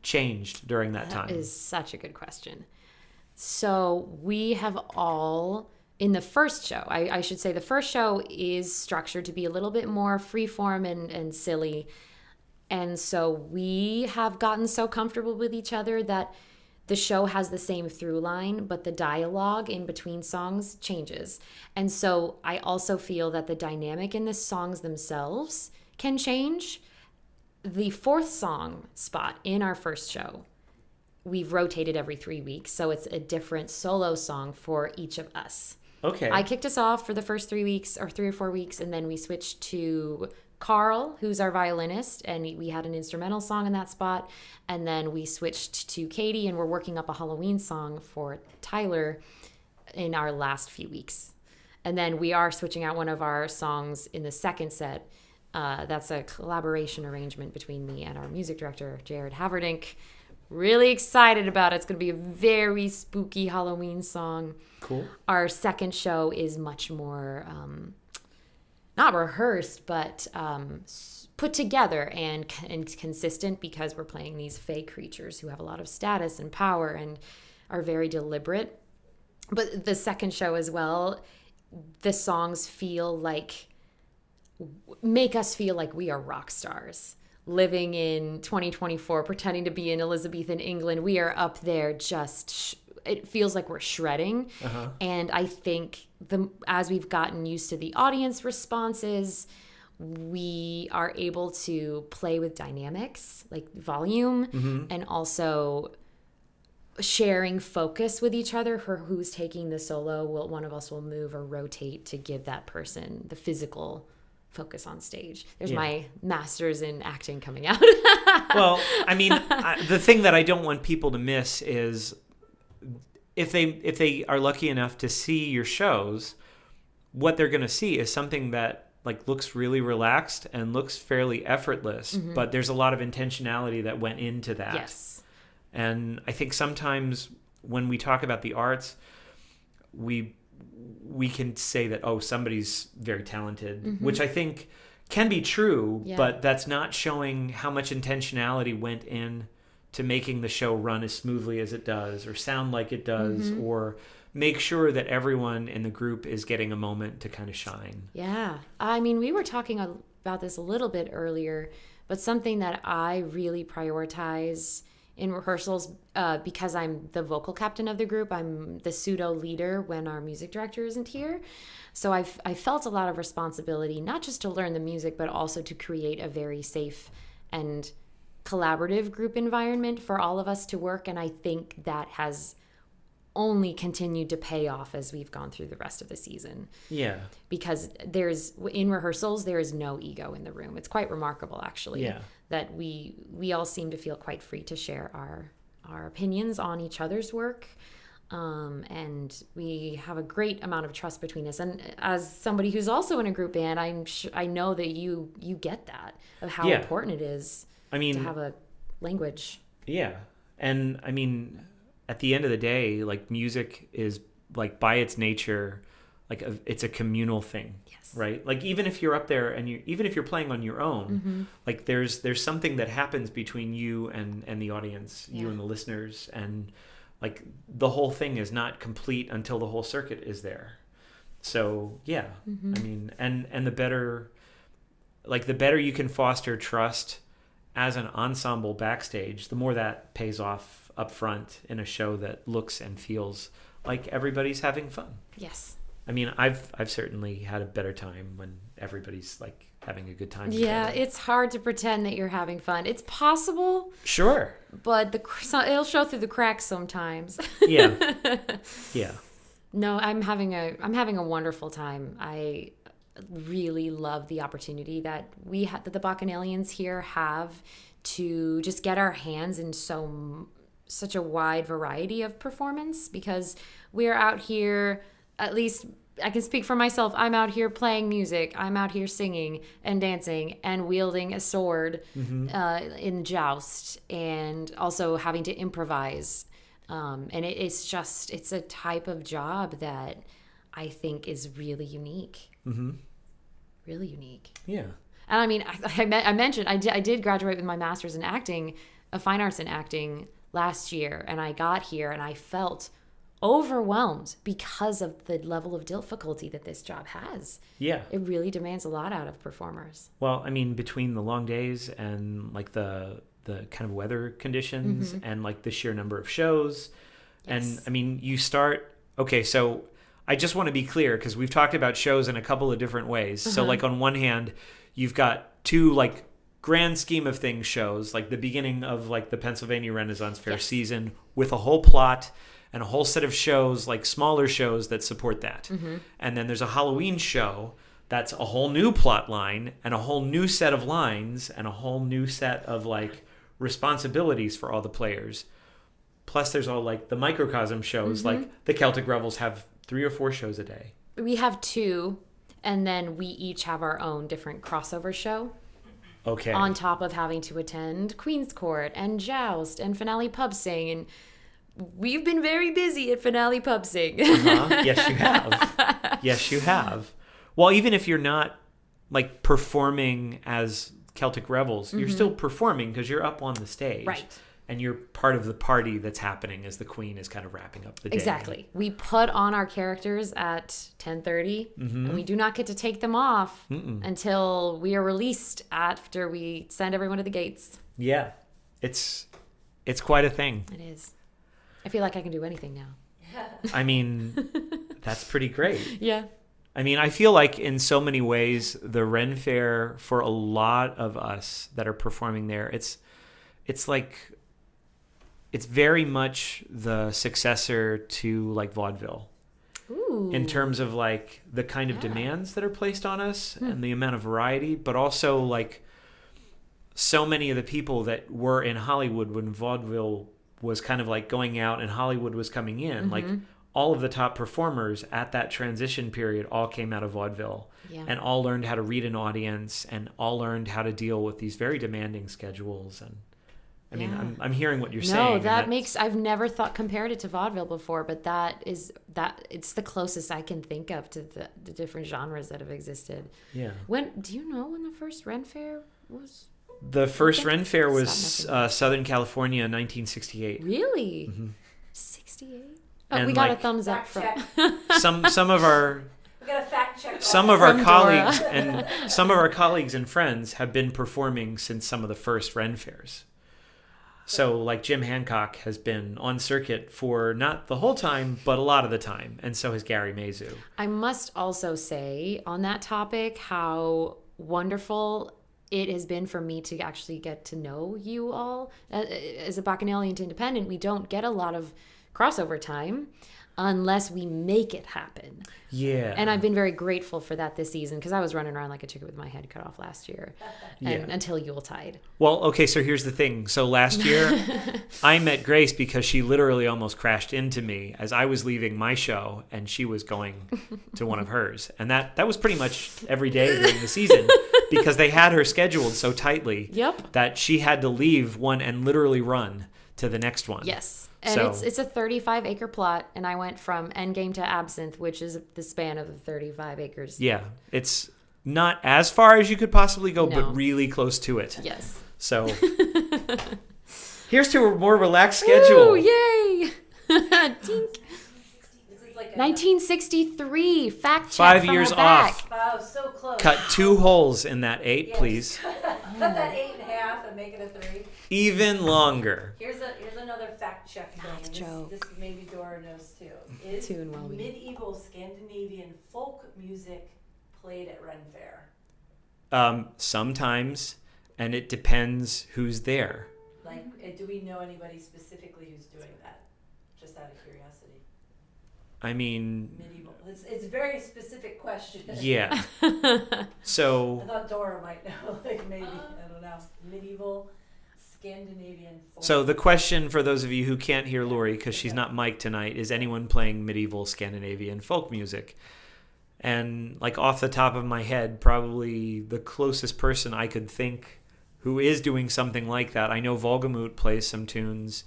changed during that time? That is such a good question. So we have all, in the first show, I should say the first show is structured to be a little bit more freeform and silly. And so we have gotten so comfortable with each other that the show has the same through line, but the dialogue in between songs changes. And so I also feel that the dynamic in the songs themselves can change. The fourth song spot in our first show, we've rotated every 3 weeks. So it's a different solo song for each of us. Okay. I kicked us off for the first 3 weeks or 3 or 4 weeks, and then we switched to Carl, who's our violinist, and we had an instrumental song in that spot. And then we switched to Katie, and we're working up a Halloween song for Tyler in our last few weeks. And then we are switching out one of our songs in the second set. That's a collaboration arrangement between me and our music director, Jared Haverdink. Really excited about it. It's going to be a very spooky Halloween song. Cool. Our second show is much more... not rehearsed, but put together and consistent, because we're playing these fake creatures who have a lot of status and power and are very deliberate. But the second show as well, the songs make us feel like we are rock stars living in 2024, pretending to be in Elizabethan England. We are up there just... it feels like we're shredding. And I think as we've gotten used to the audience responses, we are able to play with dynamics like volume and also sharing focus with each other for who's taking the solo. One of us will move or rotate to give that person the physical focus on stage. There's my master's in acting coming out. Well, I mean, the thing that I don't want people to miss is if they are lucky enough to see your shows, what they're going to see is something that like looks really relaxed and looks fairly effortless, but there's a lot of intentionality that went into that. Yes. And I think sometimes when we talk about the arts, we can say that, oh, somebody's very talented, which I think can be true, but that's not showing how much intentionality went in to making the show run as smoothly as it does, or sound like it does, or make sure that everyone in the group is getting a moment to kind of shine. Yeah. I mean, we were talking about this a little bit earlier, but something that I really prioritize in rehearsals, because I'm the vocal captain of the group, I'm the pseudo leader when our music director isn't here. So I felt a lot of responsibility, not just to learn the music, but also to create a very safe and collaborative group environment for all of us to work. And I think that has only continued to pay off as we've gone through the rest of the season. Yeah. Because in rehearsals, there is no ego in the room. It's quite remarkable, actually, that we all seem to feel quite free to share our opinions on each other's work. And we have a great amount of trust between us. And as somebody who's also in a group band, I know that you get that, of how important it is to have a language. Yeah. And I mean, at the end of the day, like, music is, like, by its nature, like, it's a communal thing. Yes. Right? Like, even if you're up there and even if you're playing on your own, like, there's something that happens between you and the audience, you and the listeners, and like, the whole thing is not complete until the whole circuit is there. So I mean, and the better you can foster trust as an ensemble backstage, the more that pays off up front in a show that looks and feels like everybody's having fun. Yes. I mean, I've certainly had a better time when everybody's like having a good time. Yeah, together. it's hard to pretend that you're having fun. It's possible. Sure. But it'll show through the cracks sometimes. Yeah. Yeah. No, I'm having a wonderful time. I really love the opportunity that that the Bacchanalians here have to just get our hands in such a wide variety of performance, because we're out here, at least I can speak for myself, I'm out here playing music, I'm out here singing and dancing and wielding a sword in joust, and also having to improvise. And it's a type of job that I think is really unique. really unique. Yeah. And I mean, I mentioned I did graduate with my master's in acting, fine arts in acting last year, and I got here and I felt overwhelmed because of the level of difficulty that this job has. Yeah. It really demands a lot out of performers. Well, I mean, between the long days and like the kind of weather conditions and like the sheer number of shows. Yes. And I mean, okay, so I just want to be clear because we've talked about shows in a couple of different ways. So like on one hand, you've got two like grand scheme of things shows, like the beginning of like the Pennsylvania Renaissance Fair season with a whole plot and a whole set of shows, like smaller shows that support that. And then there's a Halloween show that's a whole new plot line and a whole new set of lines and a whole new set of like responsibilities for all the players. Plus there's all like the microcosm shows, like the Celtic Revels have 3 or 4 shows a day. We have 2, and then we each have our own different crossover show. Okay. On top of having to attend Queen's Court and Joust and Finale Pub Sing, and we've been very busy at Finale Pub Sing. Yes, you have. Yes, you have. Well, even if you're not like performing as Celtic Revels, you're still performing because you're up on the stage. Right. And you're part of the party that's happening as the Queen is kind of wrapping up the day. Exactly. We put on our characters at 10:30, and we do not get to take them off until we are released after we send everyone to the gates. Yeah. It's quite a thing. It is. I feel like I can do anything now. I mean, that's pretty great. Yeah. I mean, I feel like in so many ways, the Ren Fair, for a lot of us that are performing there, it's like, it's very much the successor to like vaudeville. Ooh. In terms of like the kind of demands that are placed on us and the amount of variety, but also like so many of the people that were in Hollywood when vaudeville was kind of like going out and Hollywood was coming in, like all of the top performers at that transition period all came out of vaudeville and all learned how to read an audience and all learned how to deal with these very demanding schedules. And I mean, I'm hearing what you're saying. No, that makes, I've never compared it to vaudeville before, but it's the closest I can think of to the different genres that have existed. Yeah. Do you know when the first Ren Fair was? The first Ren Fair was Southern California in 1968. Really? 68? Oh, And we got a like- thumbs up Fact from check. Some of our We got a fact check. some of our From colleagues Dora. and some of our colleagues and friends have been performing since some of the first Ren Fairs. So like Jim Hancock has been on circuit for not the whole time, but a lot of the time. And so has Gary Mazu. I must also say on that topic how wonderful it has been for me to actually get to know you all. As a Bacchanalian independent, we don't get a lot of crossover time unless we make it happen. Yeah. And I've been very grateful for that this season because I was running around like a chicken with my head cut off last year until Yuletide. Well, okay, so here's the thing. So last year, I met Grace because she literally almost crashed into me as I was leaving my show and she was going to one of hers. And that was pretty much every day during the season because they had her scheduled so tightly that she had to leave one and literally run to the next one. Yes. And So- it's a 35-acre plot, and I went from Endgame to Absinthe, which is the span of the 35 acres. Yeah, it's not as far as you could possibly go, No. but really close to it. Yes. So here's to a more relaxed schedule. Ooh, yay! Tink. This is like a, 1963. Fact check 5 from years the back. off. wow, so close. Cut 2 holes in that 8, Yes. please. Cut that 8 in half and make it a 3. Even longer. Here's another fact check thing. Math and joke. This maybe Dora knows too. Is Too and well we- medieval Scandinavian folk music played at Ren Fair? Sometimes, and it depends who's there. Like, do we know anybody specifically who's doing that? Just out of curiosity. I mean, Medieval. It's a very specific question. yeah. I So, thought Dora might know. Like maybe I don't know. Medieval Scandinavian folk. so the question for those of you who can't hear Lori because she's not mic'd tonight is anyone playing medieval Scandinavian folk music? And like off the top of my head, probably the closest person I could think who is doing something like that. I know Volgamut plays some tunes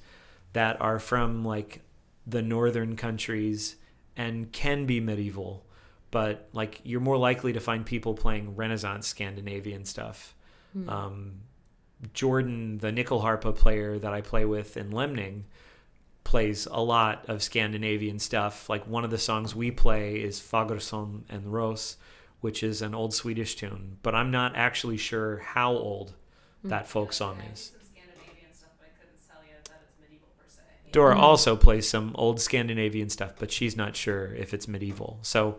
that are from like the northern countries and can be medieval, but like you're more likely to find people playing Renaissance Scandinavian stuff. Jordan, the nyckelharpa player that I play with in Lemning, plays a lot of Scandinavian stuff. Like one of the songs we play is Fagerson and Ros, which is an old Swedish tune, but I'm not actually sure how old that folk song is. Dora also plays some old Scandinavian stuff, but she's not sure if it's medieval. So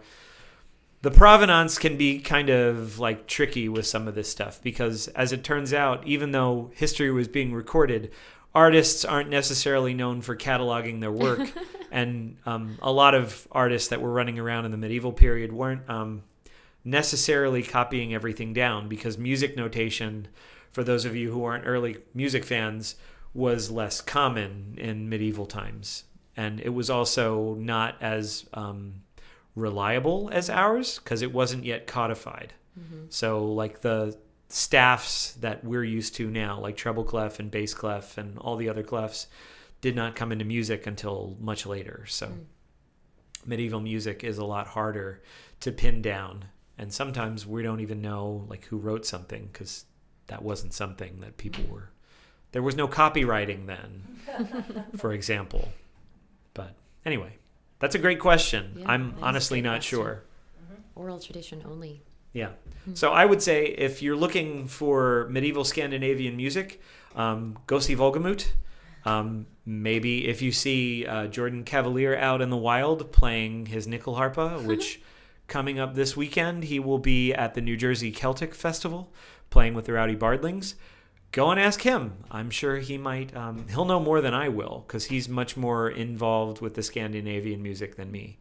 the provenance can be kind of like tricky with some of this stuff because, as it turns out, even though history was being recorded, artists aren't necessarily known for cataloging their work. And a lot of artists that were running around in the medieval period weren't necessarily copying everything down, because music notation, for those of you who aren't early music fans, was less common in medieval times. And it was also not as reliable as ours because it wasn't yet codified. So like the staffs that we're used to now, like treble clef and bass clef and all the other clefs, did not come into music until much later. So medieval music is a lot harder to pin down. And sometimes we don't even know like who wrote something because that wasn't something that people were... There was no copywriting then, for example. But anyway, that's a great question. Yeah, I'm honestly not sure. Oral tradition only. Yeah. So I would say if you're looking for medieval Scandinavian music, go see Volgamut. Maybe if you see Jordan Cavalier out in the wild playing his nyckelharpa, which coming up this weekend, he will be at the New Jersey Celtic Festival playing with the Rowdy Bardlings. Go and ask him. I'm sure he might. He'll know more than I will because he's much more involved with the Scandinavian music than me.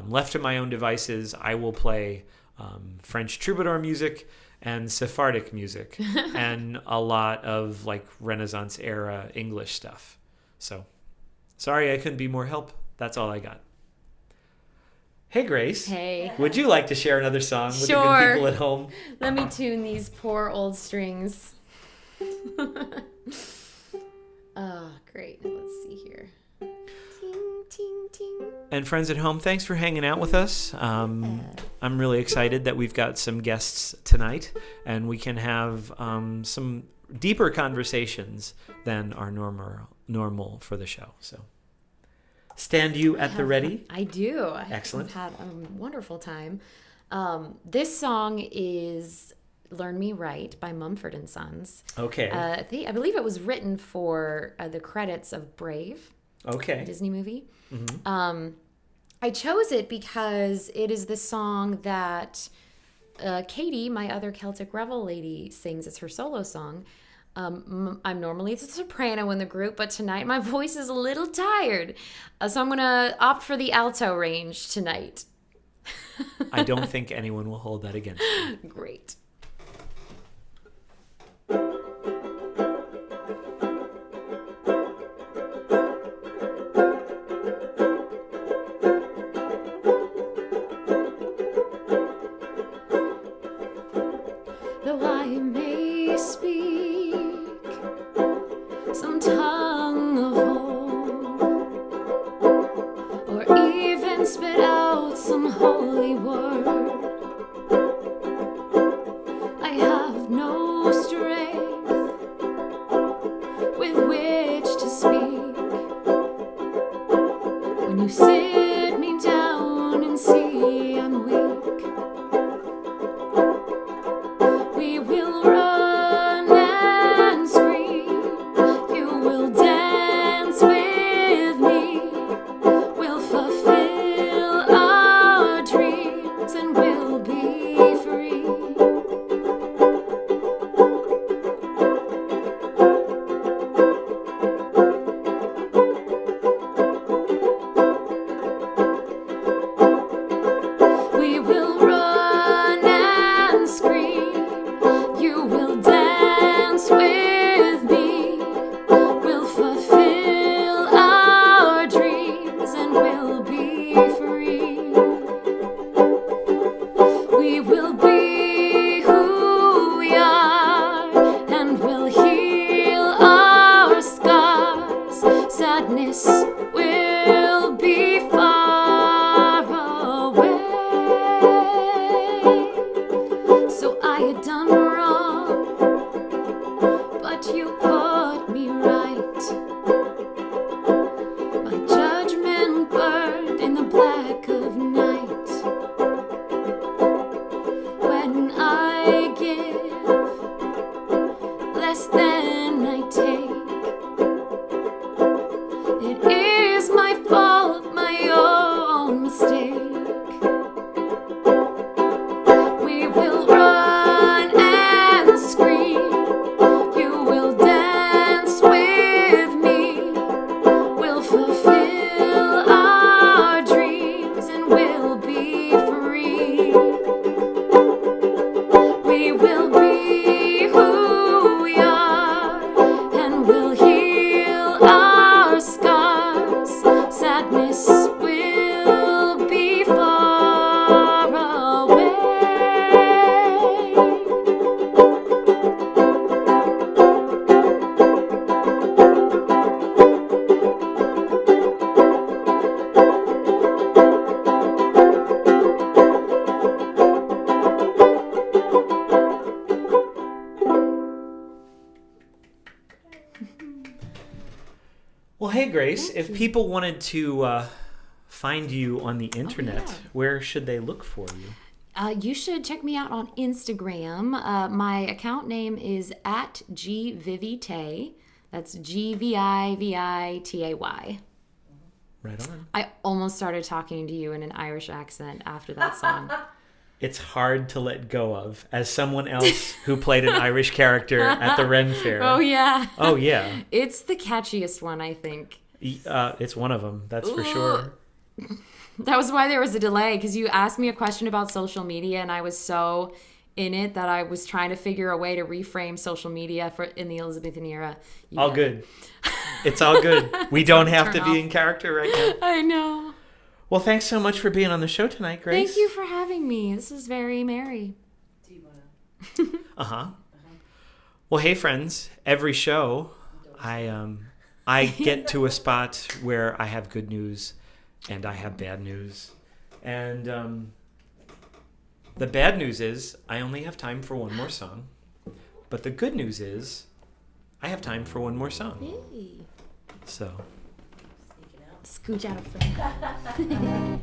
Left to my own devices, I will play French troubadour music and Sephardic music and a lot of like Renaissance era English stuff. So sorry I couldn't be more help. That's all I got. Hey Grace. Hey. Would you like to share another song with the Sure. good people at home? Let me tune these poor old strings. Oh, great. Let's see here. Ting, ting, ting. And friends at home, thanks for hanging out with us. I'm really excited that we've got some guests tonight, and we can have some deeper conversations than are normal for the show. So, stand you at the ready? I do. Excellent. I've had a wonderful time. This song is "Learn Me Right" by Mumford and Sons. Okay. I believe it was written for the credits of Brave, Okay. the Disney movie. Mm-hmm. I chose it because it is the song that Katie, my other Celtic Revel lady, sings. It's her solo song. I'm normally the soprano in the group, but tonight my voice is a little tired. So I'm going to opt for the alto range tonight. I don't think anyone will hold that against you. Great. Though I may speak some tongue of old, or even spit out some holy word, I have no strength with which to speak. When you sit me down and see I'm weak, we will run and scream. You will dance with me. We'll fulfill our dreams and we'll be free. will be far away. Well, hey, Grace, if people wanted to find you on the internet, where should they look for you? You should check me out on Instagram. My account name is at gvivitay. That's GVIVITAY. Right on. I almost started talking to you in an Irish accent after that song. It's hard to let go of as someone else who played an Irish character at the Ren Fair. Oh, yeah. Oh, yeah. It's the catchiest one, I think. It's one of them, that's for sure. That was why there was a delay, because you asked me a question about social media, and I was so in it that I was trying to figure a way to reframe social media in the Elizabethan era. All good. It's all good. We don't have to be in character right now. I know. Well, thanks so much for being on the show tonight, Grace. Thank you for having me. This is very merry. Do you wanna? Well, hey, friends. Every show, I get to a spot where I have good news and I have bad news. And the bad news is I only have time for one more song. But the good news is I have time for one more song. Hey. So, Scooch out of front.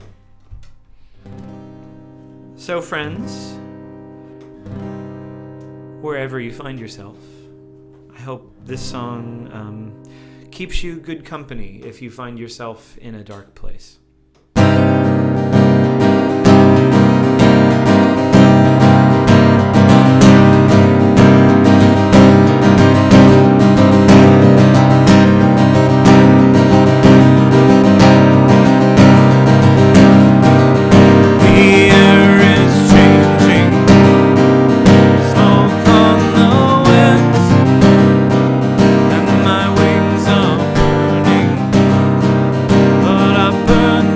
so friends, wherever you find yourself, I hope this song keeps you good company if you find yourself in a dark place. Burn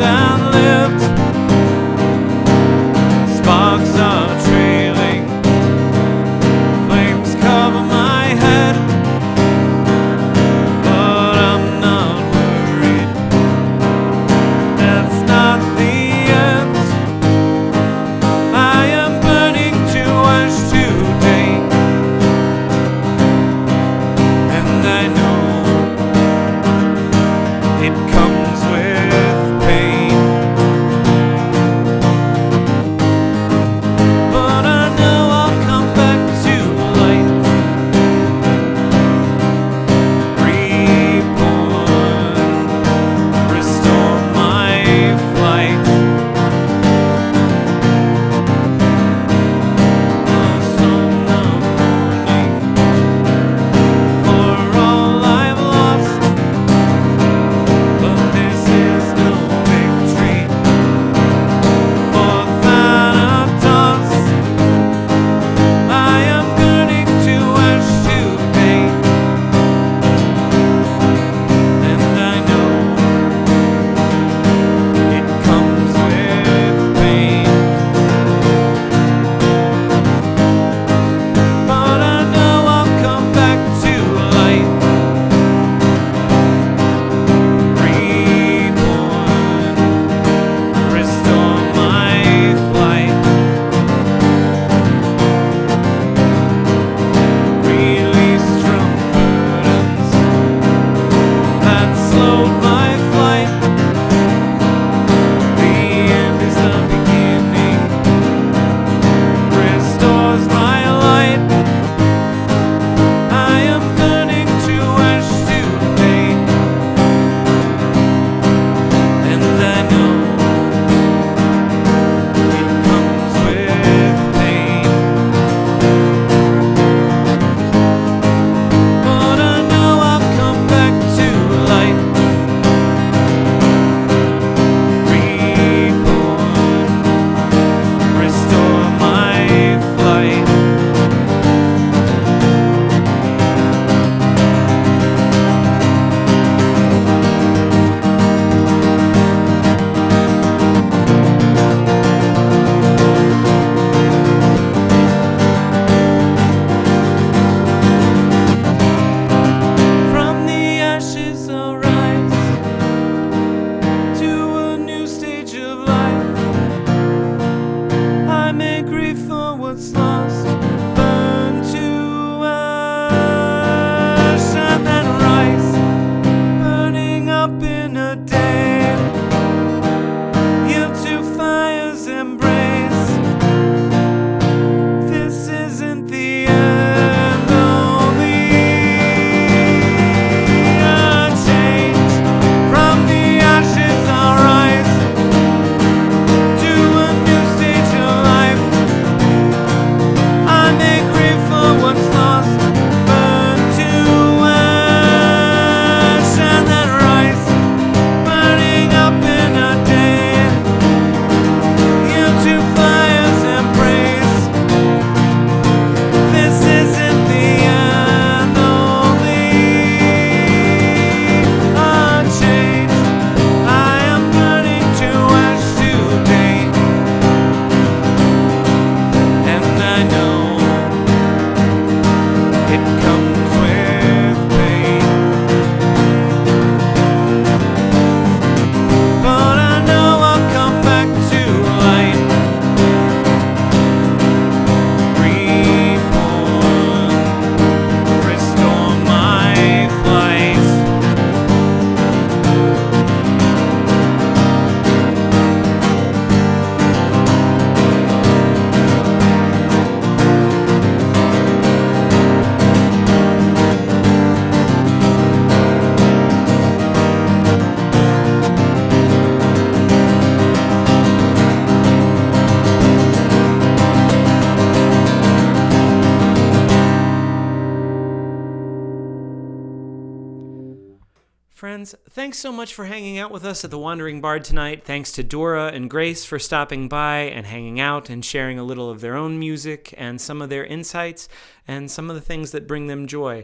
friends, thanks so much for hanging out with us at the Wandering Bard tonight. Thanks to Dora and Grace for stopping by and hanging out and sharing a little of their own music and some of their insights and some of the things that bring them joy.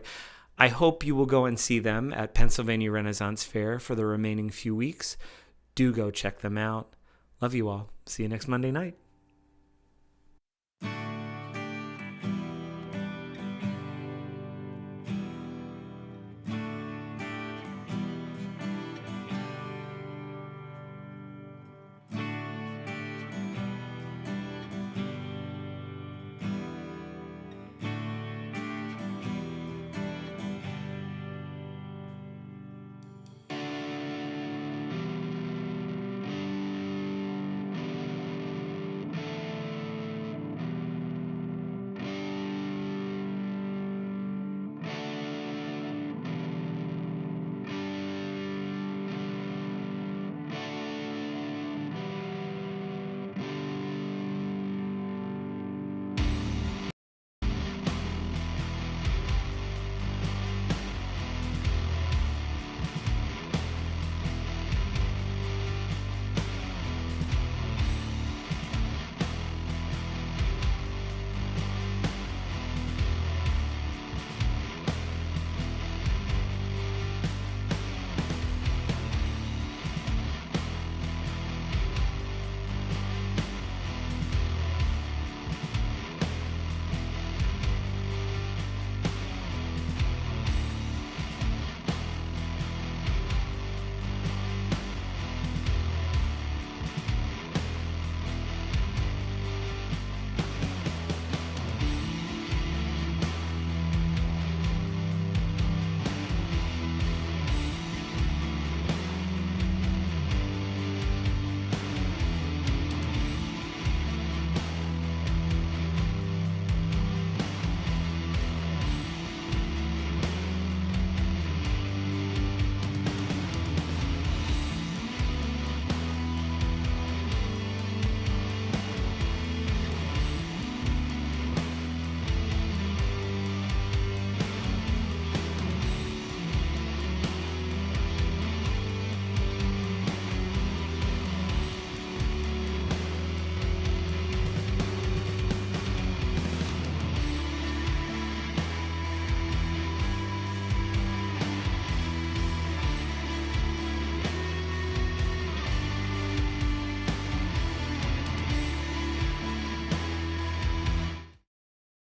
I hope you will go and see them at Pennsylvania Renaissance Fair for the remaining few weeks. Do go check them out. Love you all. See you next Monday night.